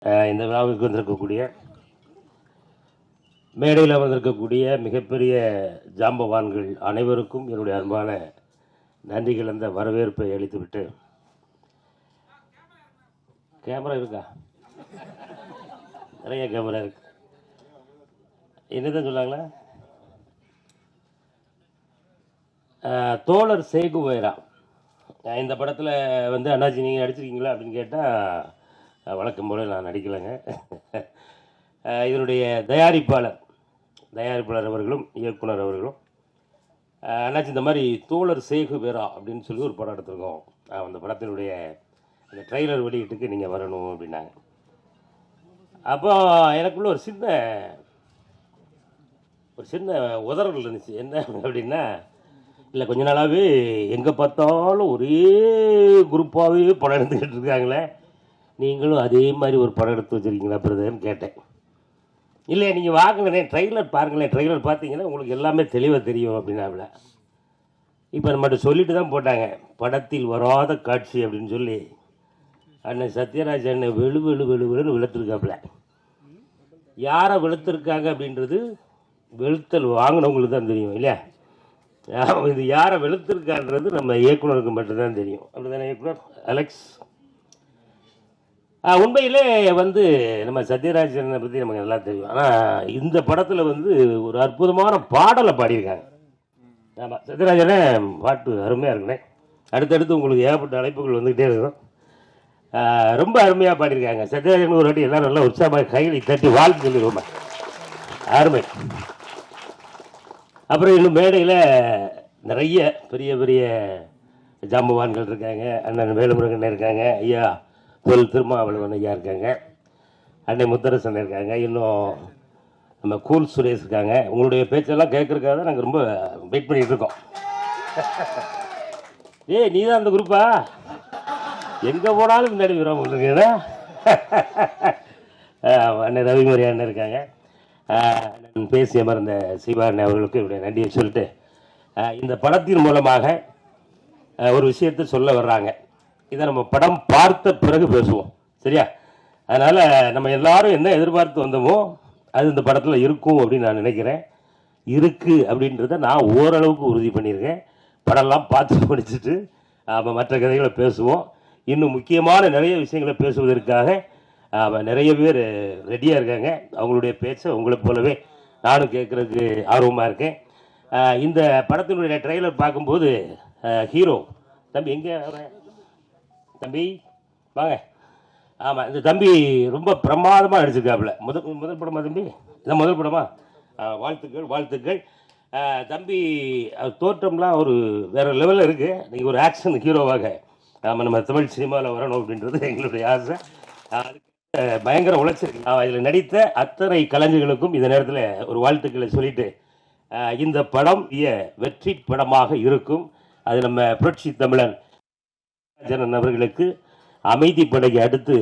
இந்த விழாவுக்கு வந்திருக்கக்கூடிய மேடையில் வந்திருக்கக்கூடிய மிகப்பெரிய ஜாம்பவான்கள் அனைவருக்கும் என்னுடைய அன்பான நன்றி கலந்த வரவேற்பை அளித்துவிட்டு, கேமரா இருக்கா? நிறைய கேமரா இருக்கு. என்னதான் சொன்னாங்களா? தோழர் சேகுவேரா இந்த படத்தில் வந்து அண்ணாச்சி நீங்கள் நடிச்சிருக்கீங்களா அப்படின்னு கேட்டால் வழக்கம் போல் நான் நடிக்கலைங்க. இதனுடைய தயாரிப்பாளர் அவர்களும் இயக்குனர் அவர்களும் அண்ணாச்சி இந்த மாதிரி தோழர் சேகுவேரா அப்படின்னு சொல்லி ஒரு படம் எடுத்திருக்கோம், அந்த படத்தினுடைய அந்த ட்ரெய்லர் வெளியீட்டுக்கு நீங்கள் வரணும் அப்படின்னாங்க. அப்போ எனக்குள்ள ஒரு சின்ன உதறல் இருந்துச்சு. என்ன அப்படின்னா, இல்லை கொஞ்ச நாளாகவே எங்கே பார்த்தாலும் ஒரே குரூப்பாகவே படம் எடுத்துக்கிட்டு இருக்காங்களே, நீங்களும் அதே மாதிரி ஒரு படம் எடுத்து வச்சுருக்கீங்களா பிரதர்ன்னு கேட்டேன். இல்லை நீங்கள் வாங்கினேன் ட்ரெய்லர் பாருங்களேன், ட்ரெய்லர் பார்த்தீங்கன்னா உங்களுக்கு எல்லாமே தெளிவாக தெரியும் அப்படின்னாப்புல. இப்போ நம்மகிட்ட சொல்லிட்டு தான் போட்டாங்க, படத்தில் வராத காட்சி அப்படின்னு சொல்லி அண்ணன் சத்யராஜ் அண்ணன் வெளுன்னு வெளுத்துருக்காப்புல. யாரை வெளுத்துருக்காங்க அப்படின்றது வெளுத்தல் வாங்கினவங்களுக்கு தான் தெரியும் இல்லையா? இது யாரை வெளுத்திருக்கான்றது நம்ம இயக்குனருக்கு மட்டும்தான் தெரியும். அப்படிதானே இயக்குனர் அலெக்ஸ்? உண்மையிலே வந்து நம்ம சத்யராஜனை பற்றி நமக்கு நல்லா தெரியும். ஆனால் இந்த படத்தில் வந்து ஒரு அற்புதமான பாடலை பாடியிருக்காங்க. ஆமாம், சத்யராஜனே பாட்டு அருமையாக இருக்குண்ணே. அடுத்தடுத்து உங்களுக்கு ஏகப்பட்ட அழைப்புகள் வந்துக்கிட்டே இருக்கும். ரொம்ப அருமையாக பாடியிருக்காங்க. சத்யராஜன் ஒரு வாட்டி எல்லோரும் நல்லா உற்சாகமாக கையில் தட்டி வாழ்த்து சொல்லிடுவோம், அருமை. அப்புறம் இன்னும் மேடையில் நிறைய பெரிய ஜாம்பவான்கள் இருக்காங்க. அண்ணன் வேலுமுருகன் இருக்காங்க, ஐயா திருமாவளவன் ஐயா இருக்காங்க, அன்னை முத்தரசன் இருக்காங்க, இன்னும் நம்ம கூல் சுரேஷ் இருக்காங்க. உங்களுடைய பேச்செல்லாம் கேட்கறதுக்காக தான் நாங்கள் ரொம்ப வெயிட் பண்ணிகிட்டு இருக்கோம். நீ தான் அந்த குரூப்பா? எங்கே போனாலும் முன்னாடி வரும் உங்களுக்கு. அண்ணன் ரவிமரி அண்ணன் இருக்காங்க. பேசி அமர்ந்த சிவா அண்ணன் அவர்களுக்கு என்னுடைய நன்றியை சொல்லிட்டு, இந்த படத்தின் மூலமாக ஒரு விஷயத்தை சொல்ல வர்றாங்க. இதை நம்ம படம் பார்த்த பிறகு பேசுவோம், சரியா? அதனால் நம்ம எல்லாரும் என்ன எதிர்பார்த்து வந்தோமோ அது இந்த படத்தில் இருக்கும் அப்படின்னு நான் நினைக்கிறேன். இருக்குது அப்படின்றத நான் ஓரளவுக்கு உறுதி பண்ணியிருக்கேன். படம்லாம் பார்த்து முடிச்சுட்டு மற்ற கதைகளை பேசுவோம். இன்னும் முக்கியமான நிறைய விஷயங்களை பேசுவதற்காக நிறைய பேர் ரெடியாக இருக்காங்க. அவங்களுடைய பேச்சை உங்களை போலவே நானும் கேட்குறதுக்கு ஆர்வமாக இருக்கேன். இந்த படத்தினுடைய ட்ரெய்லர் பார்க்கும்போது ஹீரோ தம்பி எங்கே தம்பி வாங்க. ஆமாம், இந்த தம்பி ரொம்ப பிரமாதமாக நடிச்சிருக்காப்புல. முதல் படமா தம்பி? இதான் முதல் படமா? வாழ்த்துக்கள். தம்பி தோற்றம்லாம் ஒரு வேறு லெவலில் இருக்குது. நீங்கள் ஒரு ஆக்ஷன் ஹீரோவாக நம்ம தமிழ் சினிமாவில் வரணும் அப்படின்றது எங்களுடைய ஆசை. அதுக்கு பயங்கர உழைச்சிருக்கு. இதில் நடித்த அத்தனை கலைஞர்களுக்கும் இந்த நேரத்தில் ஒரு வாழ்த்துக்களை சொல்லிட்டு, இந்த படம் வெற்றி படமாக இருக்கும். அது நம்ம புரட்சி தமிழன் ஜனன் அவர்களுக்கு அமைதி படைக்கு அடுத்து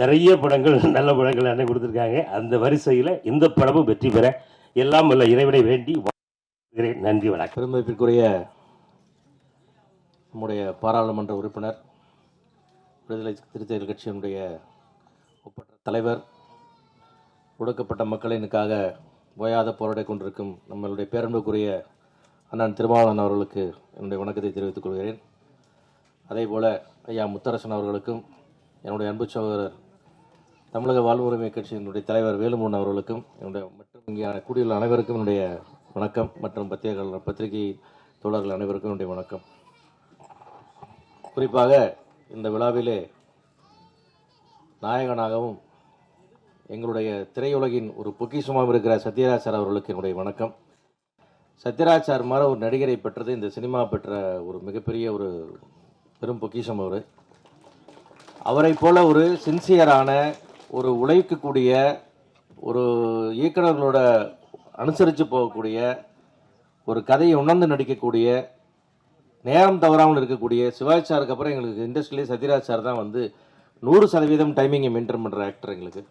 நிறைய படங்கள் நல்ல படங்கள் அன்னை கொடுத்துருக்காங்க. அந்த வரிசையில் இந்த படமும் வெற்றி பெற எல்லாம் வல்ல இறைவனை வேண்டி நன்றி, வணக்கம். பெருமதிப்பிற்குரிய நம்முடைய பாராளுமன்ற உறுப்பினர், விடுதலை சிறுத்தைகள் கட்சியினுடைய ஒப்பற்ற தலைவர், ஒடுக்கப்பட்ட மக்களினுக்காக ஓயாத போராடி கொண்டிருக்கும் நம்மளுடைய பேரன்புக்குரிய அண்ணன் திருமாவளவன் அவர்களுக்கு என்னுடைய வணக்கத்தை தெரிவித்துக் கொள்கிறேன். அதே போல் ஐயா முத்தரசன் அவர்களுக்கும், என்னுடைய அன்பு சகோதரர் தமிழக வாழ்வுரிமை கட்சியினுடைய தலைவர் வேலுமுருகன் அவர்களுக்கும், என்னுடைய மற்றும் இங்கே கூடியுள்ள அனைவருக்கும் என்னுடைய வணக்கம். மற்றும் பத்திரிகை தோழர்கள் அனைவருக்கும் என்னுடைய வணக்கம். குறிப்பாக இந்த விழாவிலே நாயகனாகவும் எங்களுடைய திரையுலகின் ஒரு பொக்கிஷமாக இருக்கிற சத்யராஜ் சார் அவர்களுக்கு என்னுடைய வணக்கம். சத்யராஜ் சார் மாதிரி ஒரு நடிகரை பெற்றது இந்த சினிமா பெற்ற ஒரு மிகப்பெரிய ஒரு பெரும் பொக்கிஷம். அவரை போல ஒரு சின்சியரான, ஒரு உழைக்கக்கூடிய, ஒரு இயக்குநர்களோட அனுசரித்து போகக்கூடிய, ஒரு கதையை உணர்ந்து நடிக்கக்கூடிய, நேரம் தவறாமல் இருக்கக்கூடிய சிவாஜி சாருக்கு அப்புறம் எங்களுக்கு இண்டஸ்ட்ரியிலே சத்யராஜ் சார் தான் 100% டைமிங்கை மெயின்டைன் பண்ணுற ஆக்டர் எங்களுக்கு.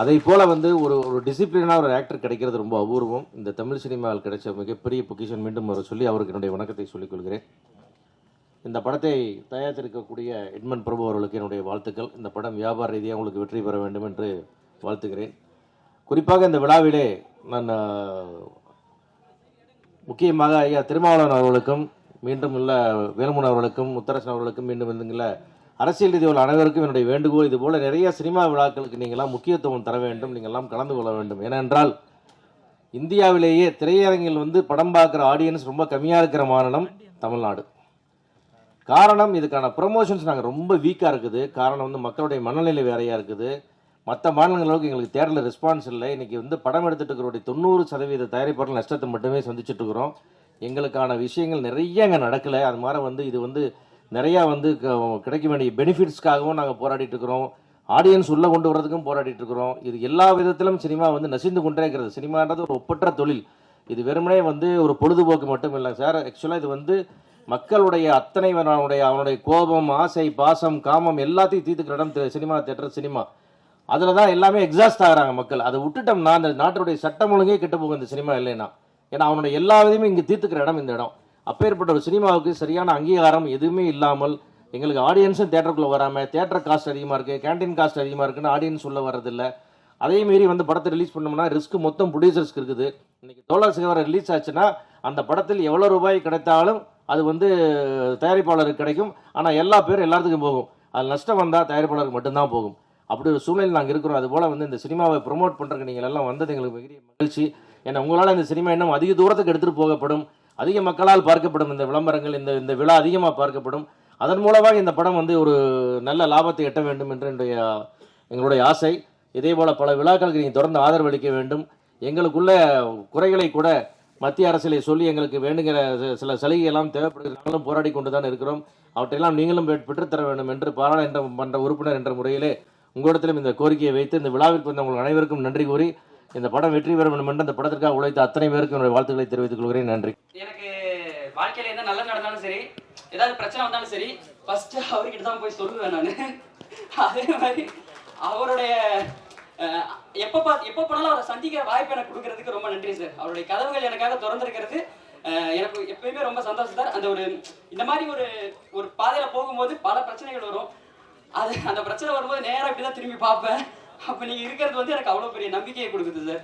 அதை போல் ஒரு டிசிப்ளினாக ஒரு ஆக்டர் கிடைக்கிறது ரொம்ப அபூர்வம். இந்த தமிழ் சினிமாவில் கிடைச்ச மிகப்பெரிய பொக்கிஷன் மீண்டும் அவர் சொல்லி அவருக்கு என்னுடைய வணக்கத்தை சொல்லிக் கொள்கிறேன். இந்த படத்தை தயாரித்திருக்கக்கூடிய எட்மன் பிரபு அவர்களுக்கு என்னுடைய வாழ்த்துக்கள். இந்த படம் வியாபார ரீதியாக உங்களுக்கு வெற்றி பெற வேண்டும் என்று வாழ்த்துகிறேன். குறிப்பாக இந்த விழாவிலே நான் முக்கியமாக ஐயா திருமாவளவன் அவர்களுக்கும், மீண்டும் உள்ள வேலுமன் அவர்களுக்கும், முத்தரசன் அவர்களுக்கும், மீண்டும் இருந்துள்ள அரசியல் ரீதியில் உள்ள அனைவருக்கும் என்னுடைய வேண்டுகோள், இது போல நிறைய சினிமா விழாக்களுக்கு நீங்களாம் முக்கியத்துவம் தர வேண்டும், நீங்கள்லாம் கலந்து கொள்ள வேண்டும். ஏனென்றால் இந்தியாவிலேயே திரையரங்கில் படம் பார்க்குற ஆடியன்ஸ் ரொம்ப கம்மியாக இருக்கிற மாநிலம் தமிழ்நாடு. காரணம், இதுக்கான ப்ரொமோஷன்ஸ் நாங்கள் ரொம்ப வீக்காக இருக்குது. காரணம் மக்களுடைய மனநிலை வேறையாக இருக்குது. மற்ற மாநிலங்களுக்கு எங்களுக்கு தேடல ரெஸ்பான்ஸ் இல்லை. இன்றைக்கி படம் எடுத்துகிட்டு இருக்கிறோடைய 90% தயாரிப்பாளர்கள் நஷ்டத்தை மட்டுமே சந்திச்சுட்டு இருக்கிறோம். எங்களுக்கான விஷயங்கள் நிறைய அங்கே நடக்கலை. அது மாதிரி இது நிறையா கிடைக்க வேண்டிய பெனிஃபிட்ஸ்க்காகவும் நாங்கள் போராடிட்டு இருக்கிறோம். ஆடியன்ஸ் உள்ளே கொண்டு வரதுக்கும் போராடிட்டு இருக்கிறோம். இது எல்லா விதத்திலும் சினிமா நசிந்து கொண்டே இருக்கிறது. சினிமான்றது ஒரு ஒப்பற்ற தொழில். இது வெறுமனே ஒரு பொழுதுபோக்கு மட்டும் இல்லை சார். ஆக்சுவலாக இது மக்களுடைய அத்தனை அவனுடைய கோபம், ஆசை, பாசம், காமம் எல்லாத்தையும் தீர்த்துக்கிற இடம் சினிமா தியேட்டர். சினிமா அதில் தான் எல்லாமே எக்ஸாஸ்ட் ஆகிறாங்க மக்கள். அதை விட்டுட்டோம்னா அந்த நாட்டுடைய சட்டம் ஒழுங்கே கெட்டு போகும் இந்த சினிமா இல்லைன்னா. ஏன்னா அவனுடைய எல்லா விதையுமே இங்கே தீர்த்துக்கிற இடம் இந்த இடம். அப்பேற்பட்ட ஒரு சினிமாவுக்கு சரியான அங்கீகாரம் எதுவுமே இல்லாமல் எங்களுக்கு ஆடியன்ஸும் தேட்டருக்குள்ளே வராமல், தேட்டர் காஸ்ட் அதிகமாக இருக்குது, கேன்டீன் காஸ்ட் அதிகமாக இருக்குன்னு ஆடியன்ஸ் உள்ள வர்றதில்லை. அதே மாரி படத்தை ரிலீஸ் பண்ணோம்னா ரிஸ்க் மொத்தம் ப்ரொடியூசர்ஸ்க்கு இருக்குது. இன்னைக்கு தோழர் சிகவரம் ரிலீஸ் ஆச்சுன்னா அந்த படத்தில் எவ்வளோ ரூபாய் கிடைத்தாலும் அது தயாரிப்பாளருக்கு கிடைக்கும். ஆனால் எல்லா பேரும் எல்லாத்துக்கும் போகும். அது நஷ்டம் வந்தால் தயாரிப்பாளருக்கு மட்டும்தான் போகும். அப்படி ஒரு சூழ்நிலை நாங்கள் இருக்கிறோம். அதுபோல் இந்த சினிமாவை ப்ரொமோட் பண்ணுறதுக்கு நீங்கள் எல்லாம் வந்தது எங்களுக்கு பெரிய மகிழ்ச்சி. ஏன்னா உங்களால் இந்த சினிமா இன்னும் அதிக தூரத்துக்கு எடுத்துகிட்டு போகப்படும், அதிக மக்களால் பார்க்கப்படும். இந்த விளம்பரங்கள், இந்த விழா அதிகமாக பார்க்கப்படும். அதன் மூலமாக இந்த படம் ஒரு நல்ல லாபத்தை எட்ட வேண்டும் என்று எங்களுடைய ஆசை. இதே போல் பல விழாக்களுக்கு நீங்கள் தொடர்ந்து ஆதரவு அளிக்க வேண்டும். எங்களுக்குள்ள குறைகளை கூட மத்திய அரசிலே சொல்லி எங்களுக்கு வேண்டுகிற சில சலுகையெல்லாம் தேவைப்படுகிறாங்களும் போராடி கொண்டு தான் இருக்கிறோம். அவற்றையெல்லாம் நீங்களும் பெற்றுத்தர வேண்டும் என்று பாராளுமன்ற உறுப்பினர் என்ற முறையிலே உங்களிடத்திலும் இந்த கோரிக்கையை வைத்து இந்த விழாவிற்கு உங்களுக்கு அனைவருக்கும் நன்றி கூறி இந்த படம் வெற்றி பெற வேண்டும் என்று இந்த படத்திற்காக உழைத்த அத்தனை பேருக்கு என்னுடைய வாழ்த்துக்களை தெரிவித்துக் கொள்கிறேன். நன்றி. எனக்கு வாழ்க்கையில எந்த நல்லது நடந்தாலும் சரி, ஏதாவது பிரச்சனை வந்தாலும் சரி, ஃபர்ஸ்ட் அவர்கிட்ட தான் போய் சொல்லுவேன் நான். அதே மாதிரி அவருடைய எப்போ போனாலும் அவரை சந்திக்கிற வாய்ப்பு எனக்கு கொடுக்கறதுக்கு ரொம்ப நன்றி சார். அவருடைய கதவுகள் எனக்காக திறந்திருக்கிறது எனக்கு எப்பயுமே ரொம்ப சந்தோஷம் சார். அந்த இந்த மாதிரி ஒரு பாதையில போகும்போது பல பிரச்சனைகள் வரும். அந்த பிரச்சனை வரும்போது நேராக இப்படிதான் திரும்பி பார்ப்பேன். அப்ப நீங்க இருக்கிறது எனக்கு அவ்வளவு பெரிய நம்பிக்கையை கொடுக்குது சார்.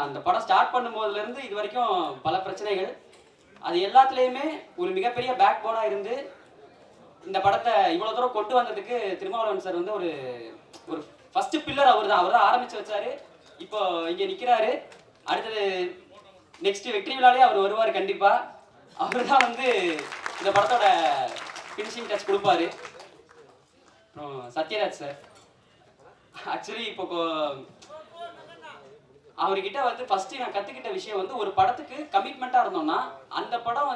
அந்த படம் ஸ்டார்ட் பண்ணும்போதுல இருந்து இது வரைக்கும் பல பிரச்சனைகள், அது எல்லாத்துலயுமே ஒரு மிகப்பெரிய பேக் போனா இருந்து இந்த படத்தை இவ்வளவு தூரம் கொண்டு வந்ததுக்கு திருமாவளவன் சார் ஒரு ஃபர்ஸ்ட் பில்லர் அவர் தான் ஆரம்பிச்சு வச்சாரு. இப்போ இங்க நிக்கிறாரு. அடுத்தது நெக்ஸ்ட் வெற்றி விழாலே அவர் வருவார் கண்டிப்பா. அவர் தான் இந்த படத்தோட ஃபினிஷிங் டச் கொடுப்பாரு. சத்யராஜ் சார் ஆக்சுவலி இப்போ அவர்கிட்ட ஃபர்ஸ்ட் நான் கத்துக்கிட்ட விஷயம் ஒரு படத்துக்கு கமிட்மெண்டா இருந்தோம்னா அந்த படம்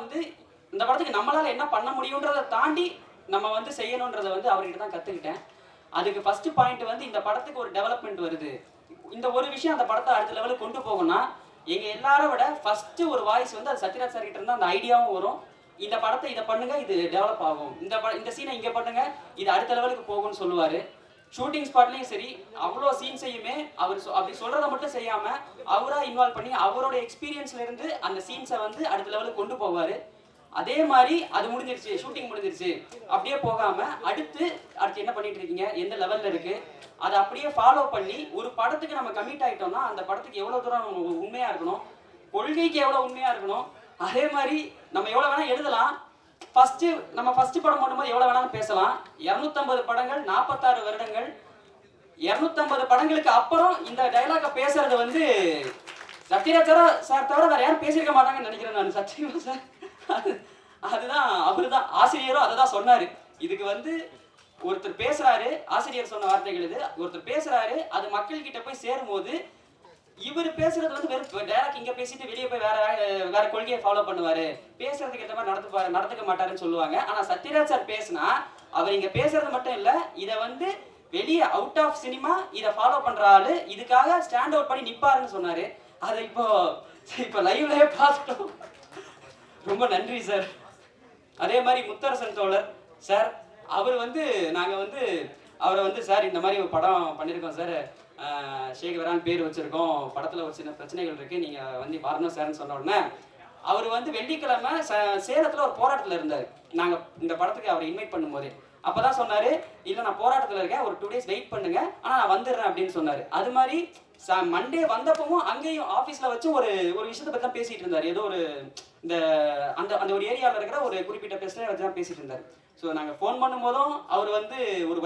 இந்த படத்துக்கு நம்மளால என்ன பண்ண முடியும்ன்றதை தாண்டி நம்ம செய்யணும்ன்றதை அவர்கிட்ட தான் கத்துக்கிட்டேன். அதுக்கு ஃபர்ஸ்ட் பாயிண்ட் இந்த படத்துக்கு ஒரு டெவலப்மெண்ட் வருது. இந்த ஒரு விஷயம் அந்த படத்தை அடுத்த லெவலுக்கு கொண்டு போகணும்னா எங்க எல்லாரும் விட ஃபர்ஸ்ட் ஒரு வாய்ஸ் அது சத்யராஜ் சார் கிட்ட இருந்தா அந்த ஐடியாவும் வரும். இந்த படத்தை இதை பண்ணுங்க, இது டெவலப் ஆகும், இந்த சீனை இங்க பண்ணுங்க, இது அடுத்த லெவலுக்கு போகும்னு சொல்லுவாரு. ஷூட்டிங் ஸ்பாட்லயும் சரி, அவ்வளோ சீன்ஸையுமே அவர் அப்படி சொல்றதை மட்டும் செய்யாம அவரா இன்வால்வ் பண்ணி அவரோட எக்ஸ்பீரியன்ஸ்ல இருந்து அந்த சீன்ஸை அடுத்த லெவலுக்கு கொண்டு போவாரு. அதே மாதிரி அது முடிஞ்சிருச்சு, ஷூட்டிங் முடிஞ்சிருச்சு அப்படியே போகாம அடுத்து என்ன பண்ணிட்டு இருக்கீங்க, எந்த லெவல்ல இருக்கு, அதை அப்படியே ஃபாலோ பண்ணி ஒரு படத்துக்கு நம்ம கமிட் ஆயிட்டோம்னா அந்த படத்துக்கு எவ்வளவு தூரம் நம்ம உண்மையா இருக்கணும், கொள்கைக்கு எவ்வளவு உண்மையா இருக்கணும், அதே மாதிரி நம்ம எவ்வளவு வேணா எழுதலாம். நம்ம ஃபர்ஸ்ட் படம் பண்ணும்போது எவ்வளவு வேணாலும் பேசலாம். 250 படங்கள், 46 வருடங்கள், 250 படங்களுக்கு அப்புறம் இந்த டைலாக பேசுறது சத்யராஜ் சார் தவிர வேற யாரும் பேசியிருக்க மாட்டாங்கன்னு நினைக்கிறேன் நான். சத்யராஜ் சார் அதுதான் அவருதான் ஆசிரியரும் அதை தான் சொன்னாரு. இதுக்கு ஒருத்தர் பேசுறாரு, ஆசிரியர் சொன்ன வார்த்தைகள் இது. ஒருத்தர் பேசுறாரு, அது மக்கள் கிட்ட போய் சேரும் போது இவர் பேசுறது வெறும் டைரக்ட் இங்க பேசிட்டு வெளியே போய் வேற கொள்கையை ஃபாலோ பண்ணுவாரு, பேசுறதுக்கு ஏற்ற மாதிரி நடந்துக்க மாட்டாருன்னு சொல்லுவாங்க. ஆனா சத்யராஜ் சார் பேசினா அவர் இங்க பேசுறது மட்டும் இல்ல, இதை வெளியே அவுட் ஆஃப் சினிமா இதை ஃபாலோ பண்ற ஆளு, இதுக்காக ஸ்டாண்ட் அவுட் பண்ணி நிப்பாருன்னு சொன்னாரு. அதை இப்போ லைவ்லயே பார்த்துட்டோம். ரொம்ப நன்றி சார். அதே மாதிரி முத்தரசன் தோழர் சார், அவர் நாங்க அவரை சார் இந்த மாதிரி ஒரு படம் பண்ணியிருக்கோம் சார், சேகவரான் பேர் வச்சிருக்கோம், படத்துல ஒரு சின்ன பிரச்சனைகள் இருக்கு, நீங்க வரணும் சார்ன்னு சொன்ன உடனே அவர் வெள்ளிக்கிழமை சேலத்துல ஒரு போராட்டத்துல இருந்தார். நாங்கள் இந்த படத்துக்கு அவரை இன்வைட் பண்ணும்போது அப்பதான் சொன்னாரு, இல்லை நான் போராட்டத்தில் இருக்கேன், ஒரு 2 days வெயிட் பண்ணுங்க, ஆனால் நான் வந்துடுறேன் அப்படின்னு சொன்னார். அது மாதிரி மண்டே வந்தப்பவும் அங்கேயும் ஆஃபீஸில் வச்சு ஒரு விஷயத்தை பற்றி தான் பேசிகிட்டு இருந்தார். ஏதோ ஒரு இந்த அந்த அந்த ஒரு ஏரியாவில் இருக்கிற ஒரு குறிப்பிட்ட பிரச்சனையை வச்சு தான் பேசிகிட்டு இருந்தார். ஸோ நாங்கள் ஃபோன் பண்ணும்போதும் அவர் வந்து ஒரு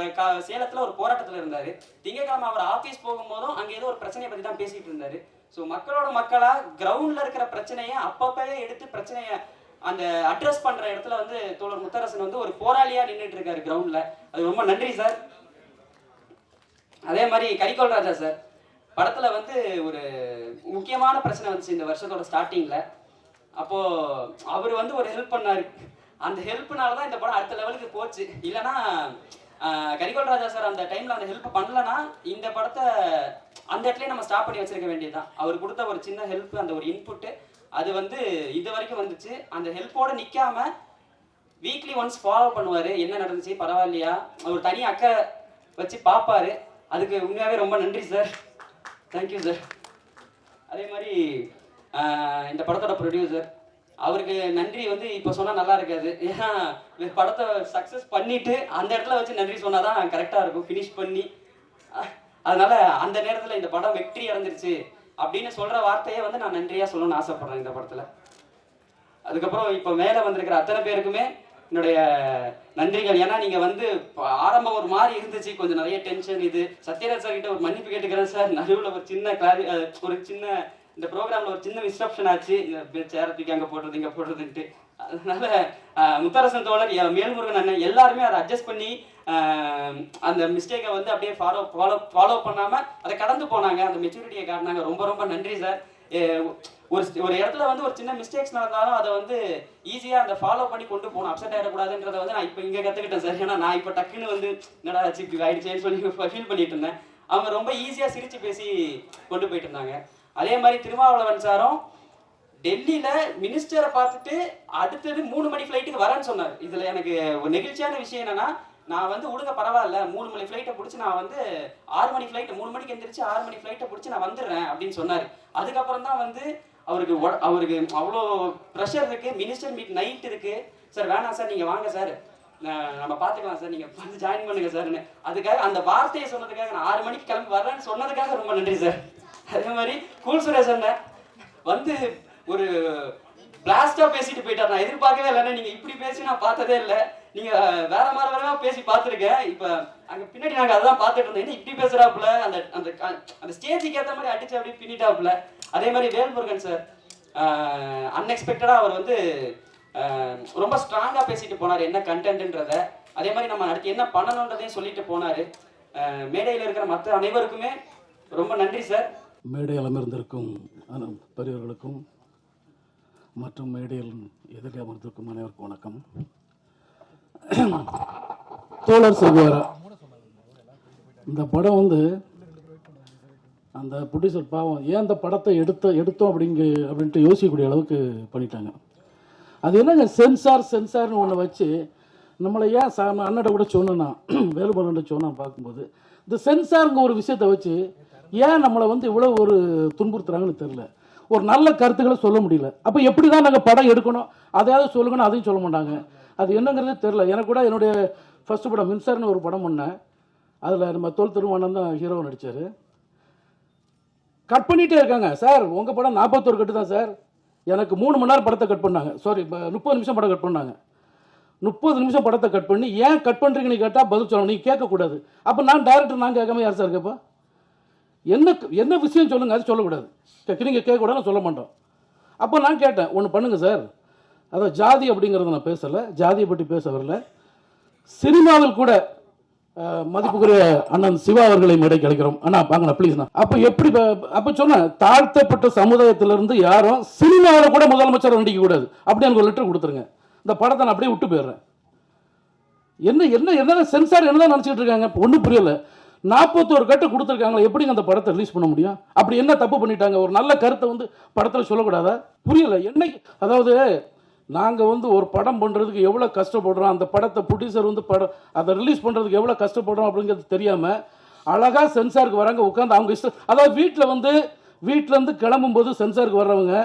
சேலத்தில் ஒரு போராட்டத்தில் இருந்தார். திங்கக்கிழமை அவர் ஆஃபீஸ் போகும்போதும் அங்கே ஏதோ ஒரு பிரச்சனையை பற்றி தான் பேசிகிட்டு இருந்தார். ஸோ மக்களோட மக்களாக கிரவுண்டில் இருக்கிற பிரச்சனையை அப்பப்பவே எடுத்து பிரச்சனையை அந்த அட்ரஸ் பண்ற இடத்துல வந்து தோழர் முத்தரசன் வந்து ஒரு போராளியா நின்றுட்டு இருக்காரு கிரவுண்ட்ல. அது ரொம்ப நன்றி சார். அதே மாதிரி கரிகோல் ராஜா சார் படத்துல வந்து ஒரு முக்கியமான பிரச்சனை வந்துச்சு இந்த வருஷத்தோட ஸ்டார்டிங்ல. அப்போ அவர் வந்து ஒரு ஹெல்ப் பண்ணாரு. அந்த ஹெல்ப்னால தான் இந்த படம் அடுத்த லெவலுக்கு போச்சு. இல்லைன்னா கரிகோல் ராஜா சார் அந்த டைம்ல அந்த ஹெல்ப் பண்ணலன்னா இந்த படத்தை அந்த இடத்துலயே நம்ம ஸ்டாப் பண்ணி வச்சிருக்க வேண்டியதுதான். அவர் கொடுத்த ஒரு சின்ன ஹெல்ப், அந்த ஒரு இன்புட்டு, அது வந்து இது வரைக்கும் வந்துச்சு. அந்த ஹெல்ப்போட நிற்காம வீக்லி ஒன்ஸ் ஃபாலோ பண்ணுவார், என்ன நடந்துச்சு பரவாயில்லையா, அவர் தனி அக்கறை வச்சு பார்ப்பாரு. அதுக்கு உண்மையாகவே ரொம்ப நன்றி சார், தேங்க்யூ சார். அதே மாதிரி இந்த படத்தோட ப்ரொடியூசர், அவருக்கு நன்றி வந்து இப்போ சொன்னால் நல்லா இருக்காது. ஏன்னா படத்தை சக்ஸஸ் பண்ணிட்டு அந்த இடத்துல வச்சு நன்றி சொன்னால் தான் கரெக்டாக இருக்கும், ஃபினிஷ் பண்ணி. அதனால அந்த நேரத்தில் இந்த படம் வெற்றி அடைஞ்சிருச்சு அப்படின்னு சொல்ற வார்த்தையை வந்து நான் நன்றியா சொல்லணும்னு ஆசைப்படுறேன் இந்த படத்துல. அதுக்கப்புறம் இப்போ மேல வந்திருக்கிற அத்தனை பேருக்குமே என்னுடைய நன்றிகள். ஏன்னா நீங்க வந்து ஆரம்பம் ஒரு மாதிரி இருந்துச்சு, கொஞ்சம் நிறைய டென்ஷன். இது சத்யராஜ் சார் கிட்ட ஒரு மன்னிப்பு கேட்டுக்கிறேன் சார். நடுவில் ஒரு சின்ன ஒரு சின்ன இந்த ப்ரோக்ராம்ல ஒரு சின்ன டிஸ்ட்ரப்ஷன் ஆச்சு, சேரத்துக்கு அங்கே போடுறது இங்கே போடுறதுன்ட்டு. அதனால முத்தரசன் தோழர், மேல்முருகன் அண்ணன் எல்லாருமே அதை அட்ஜஸ்ட் பண்ணி அந்த மிஸ்டேக்கை வந்து அப்படியே ஃபாலோ பண்ணாம அதை கடந்து போனாங்க, அந்த மெச்சூரிட்டியை காட்டினாங்க. ரொம்ப ரொம்ப நன்றி சார். ஒரு இடத்துல வந்து ஒரு சின்ன மிஸ்டேக்ஸ் நடந்தாலும் அதை வந்து ஈஸியா அந்த ஃபாலோ பண்ணி கொண்டு போகணும், அப்செட் ஆகிடக்கூடாதுன்றதை வந்து நான் இப்போ இங்கே கற்றுக்கிட்டேன் சார். ஏன்னா நான் இப்போ டக்குன்னு வந்து என்னடா இப்படி ஆயிடுச்சேன்னு சொல்லி ஃபீல் பண்ணிட்டு இருந்தேன். அவங்க ரொம்ப ஈஸியா சிரிச்சு பேசி கொண்டு போயிட்டு இருந்தாங்க. அதே மாதிரி திருமாவளவன் சாரும் டெல்லியில மினிஸ்டரை பார்த்துட்டு அடுத்தது 3 மணி ஃபிளைட்டுக்கு வரேன்னு சொன்னார். இதுல எனக்கு ஒரு நெகிழ்ச்சியான விஷயம் என்னன்னா, நான் வந்து விடுங்க பரவாயில்ல, 3 மணி ஃபிளைட்டை பிடிச்சி நான் வந்து 6 மணி ஃபிளைட்டை 3 மணிக்கு எந்திரிச்சு 6 மணி ஃபிளைட்டை பிடிச்சி நான் வந்துடுறேன் அப்படின்னு சொன்னார். அதுக்கப்புறம் தான் வந்து அவருக்கு அவ்வளோ ப்ரெஷர் இருக்கு, மினிஸ்டர் மீட் நைட் இருக்கு சார், வேணாம் சார் நீங்கள் வாங்க சார், நம்ம பார்த்துக்கலாம் சார், நீங்கள் வந்து ஜாயின் பண்ணுங்க சார்னு. அதுக்காக அந்த வார்த்தையை சொன்னதுக்காக, நான் 6 மணிக்கு கிளம்பி வர்றேன்னு சொன்னதுக்காக ரொம்ப நன்றி சார். அதே மாதிரி கூல் சுரேஷ் அண்ணன் வந்து ஒரு பிளாஸ்டா பேசிட்டு போயிட்டார். நான் எதிர்பார்க்கவே இல்லைன்னா, நீங்க இப்படி பேசி நான் பார்த்ததே இல்லை, நீங்க வேற மாதிரி பேசி பார்த்துருக்கேன். இப்ப அங்க பின்னாடி நாங்க அதான் பார்த்துட்டு இருந்தோம், இப்படி பேசுறாப்புல, அந்த அந்த அந்த ஸ்டேஜுக்கு ஏற்ற மாதிரி அடிச்சு அப்படி பின்னிட்டாப்புல. அதே மாதிரி வேல்முருகன் சார் அன்எக்ஸ்பெக்டடா அவர் வந்து ரொம்ப ஸ்ட்ராங்கா பேசிட்டு போனார் என்ன கண்டென்ட்ன்றத. அதே மாதிரி நம்ம அடுத்து என்ன பண்ணணுன்றதையும் சொல்லிட்டு போனாரு. மேடையில் இருக்கிற மற்ற அனைவருக்குமே ரொம்ப நன்றி சார். மேடையில் அமர்ந்திருக்கும் பெரியவர்களுக்கும் மற்றும் மேடையில் எதிரே அமர்ந்திருக்கும் அனைவருக்கும் வணக்கம். தோழர் சொல்வாரா, இந்த படம் வந்து அந்த ப்ரொடியூசர் பாவம் ஏன் அந்த படத்தை எடுத்தோம் அப்படின்ட்டு யோசிக்கக்கூடிய அளவுக்கு பண்ணிட்டாங்க. அது என்னங்க சென்சார்னு ஒன்று வச்சு நம்மளை ஏன் அண்ணட கூட சொன்னா வேலுமரன் சொன்னான் பார்க்கும்போது, இந்த சென்சாருங்க ஒரு விஷயத்தை வச்சு ஏன் நம்மளை வந்து இவ்வளோ ஒரு துன்புறுத்துறாங்கன்னு தெரியல. ஒரு நல்ல கருத்துக்களை சொல்ல முடியல. அப்போ எப்படி தான் நாங்கள் படம் எடுக்கணும், அதையாவது சொல்லுங்கன்னு அதையும் சொல்ல மாட்டாங்க. அது என்னங்கிறதே தெரில. எனக்கு கூட என்னுடைய ஃபர்ஸ்ட் படம் மின்சார்னு ஒரு படம் பண்ணேன். அதில் நம்ம தோல் திருமணம் தான் ஹீரோவை நடித்தார். கட் பண்ணிகிட்டே இருக்காங்க. சார் உங்கள் படம் 41 கட்டு தான் சார், எனக்கு 3 மணி நேரம் படத்தை கட் பண்ணாங்க. சாரி 30 நிமிஷம் படம் கட் பண்ணாங்க. 30 நிமிஷம் படத்தை கட் பண்ணி ஏன் கட் பண்ணுறீங்கன்னு கேட்டால் பதில் சொல்லணும், நீங்கள் கேட்கக்கூடாது. அப்போ நான் டைரக்டர் நான் கேட்காம யார் சார் கேட்பா? என்ன விஷயம் சொல்லுங்கள், அது சொல்லக்கூடாது. நீங்கள் கேட்கக்கூடாது, சொல்ல மாட்டோம். அப்போ நான் கேட்டேன், ஒன்று பண்ணுங்க சார், அதாவது ஜாதி அப்படிங்கிறத நான் பேசலை, ஜாதியை பற்றி பேச வரல. சினிமாவில் கூட மதிப்புக்குரிய அண்ணன் சிவா அவர்களை மேடை கிடைக்கிறோம் அண்ணா பாங்கண்ணா ப்ளீஸ்ண்ணா. அப்போ எப்படி அப்போ சொன்னேன், தாழ்த்தப்பட்ட சமுதாயத்திலிருந்து யாரும் சினிமாவில் கூட முதலமைச்சர் நடிக்க கூடாது அப்படி எனக்கு ஒரு லெட்டர் கொடுத்துருங்க. இந்த படத்தை நான் அப்படியே விட்டு போயிடுறேன். என்ன சென்சார் என்னதான் நினச்சிட்டு இருக்காங்க ஒன்றும் புரியல. 41 கட்டு கொடுத்துருக்காங்களா, எப்படிங்க அந்த படத்தை ரிலீஸ் பண்ண முடியும்? அப்படி என்ன தப்பு பண்ணிட்டாங்க? ஒரு நல்ல கருத்தை வந்து படத்தில் சொல்லக்கூடாதா? புரியல. என்னைக்கு அதாவது நாங்கள் வந்து ஒரு படம் பண்ணுறதுக்கு எவ்வளோ கஷ்டப்படுறோம், அந்த படத்தை ப்ரொடியூசர் வந்து அதை ரிலீஸ் பண்ணுறதுக்கு எவ்வளோ கஷ்டப்படுறோம் அப்படிங்கிறது தெரியாமல் அழகாக சென்சாருக்கு வராங்க உட்காந்து அவங்க இஷ்டம். அதாவது வீட்டிலேருந்து கிளம்பும்போது சென்சாருக்கு வர்றவங்க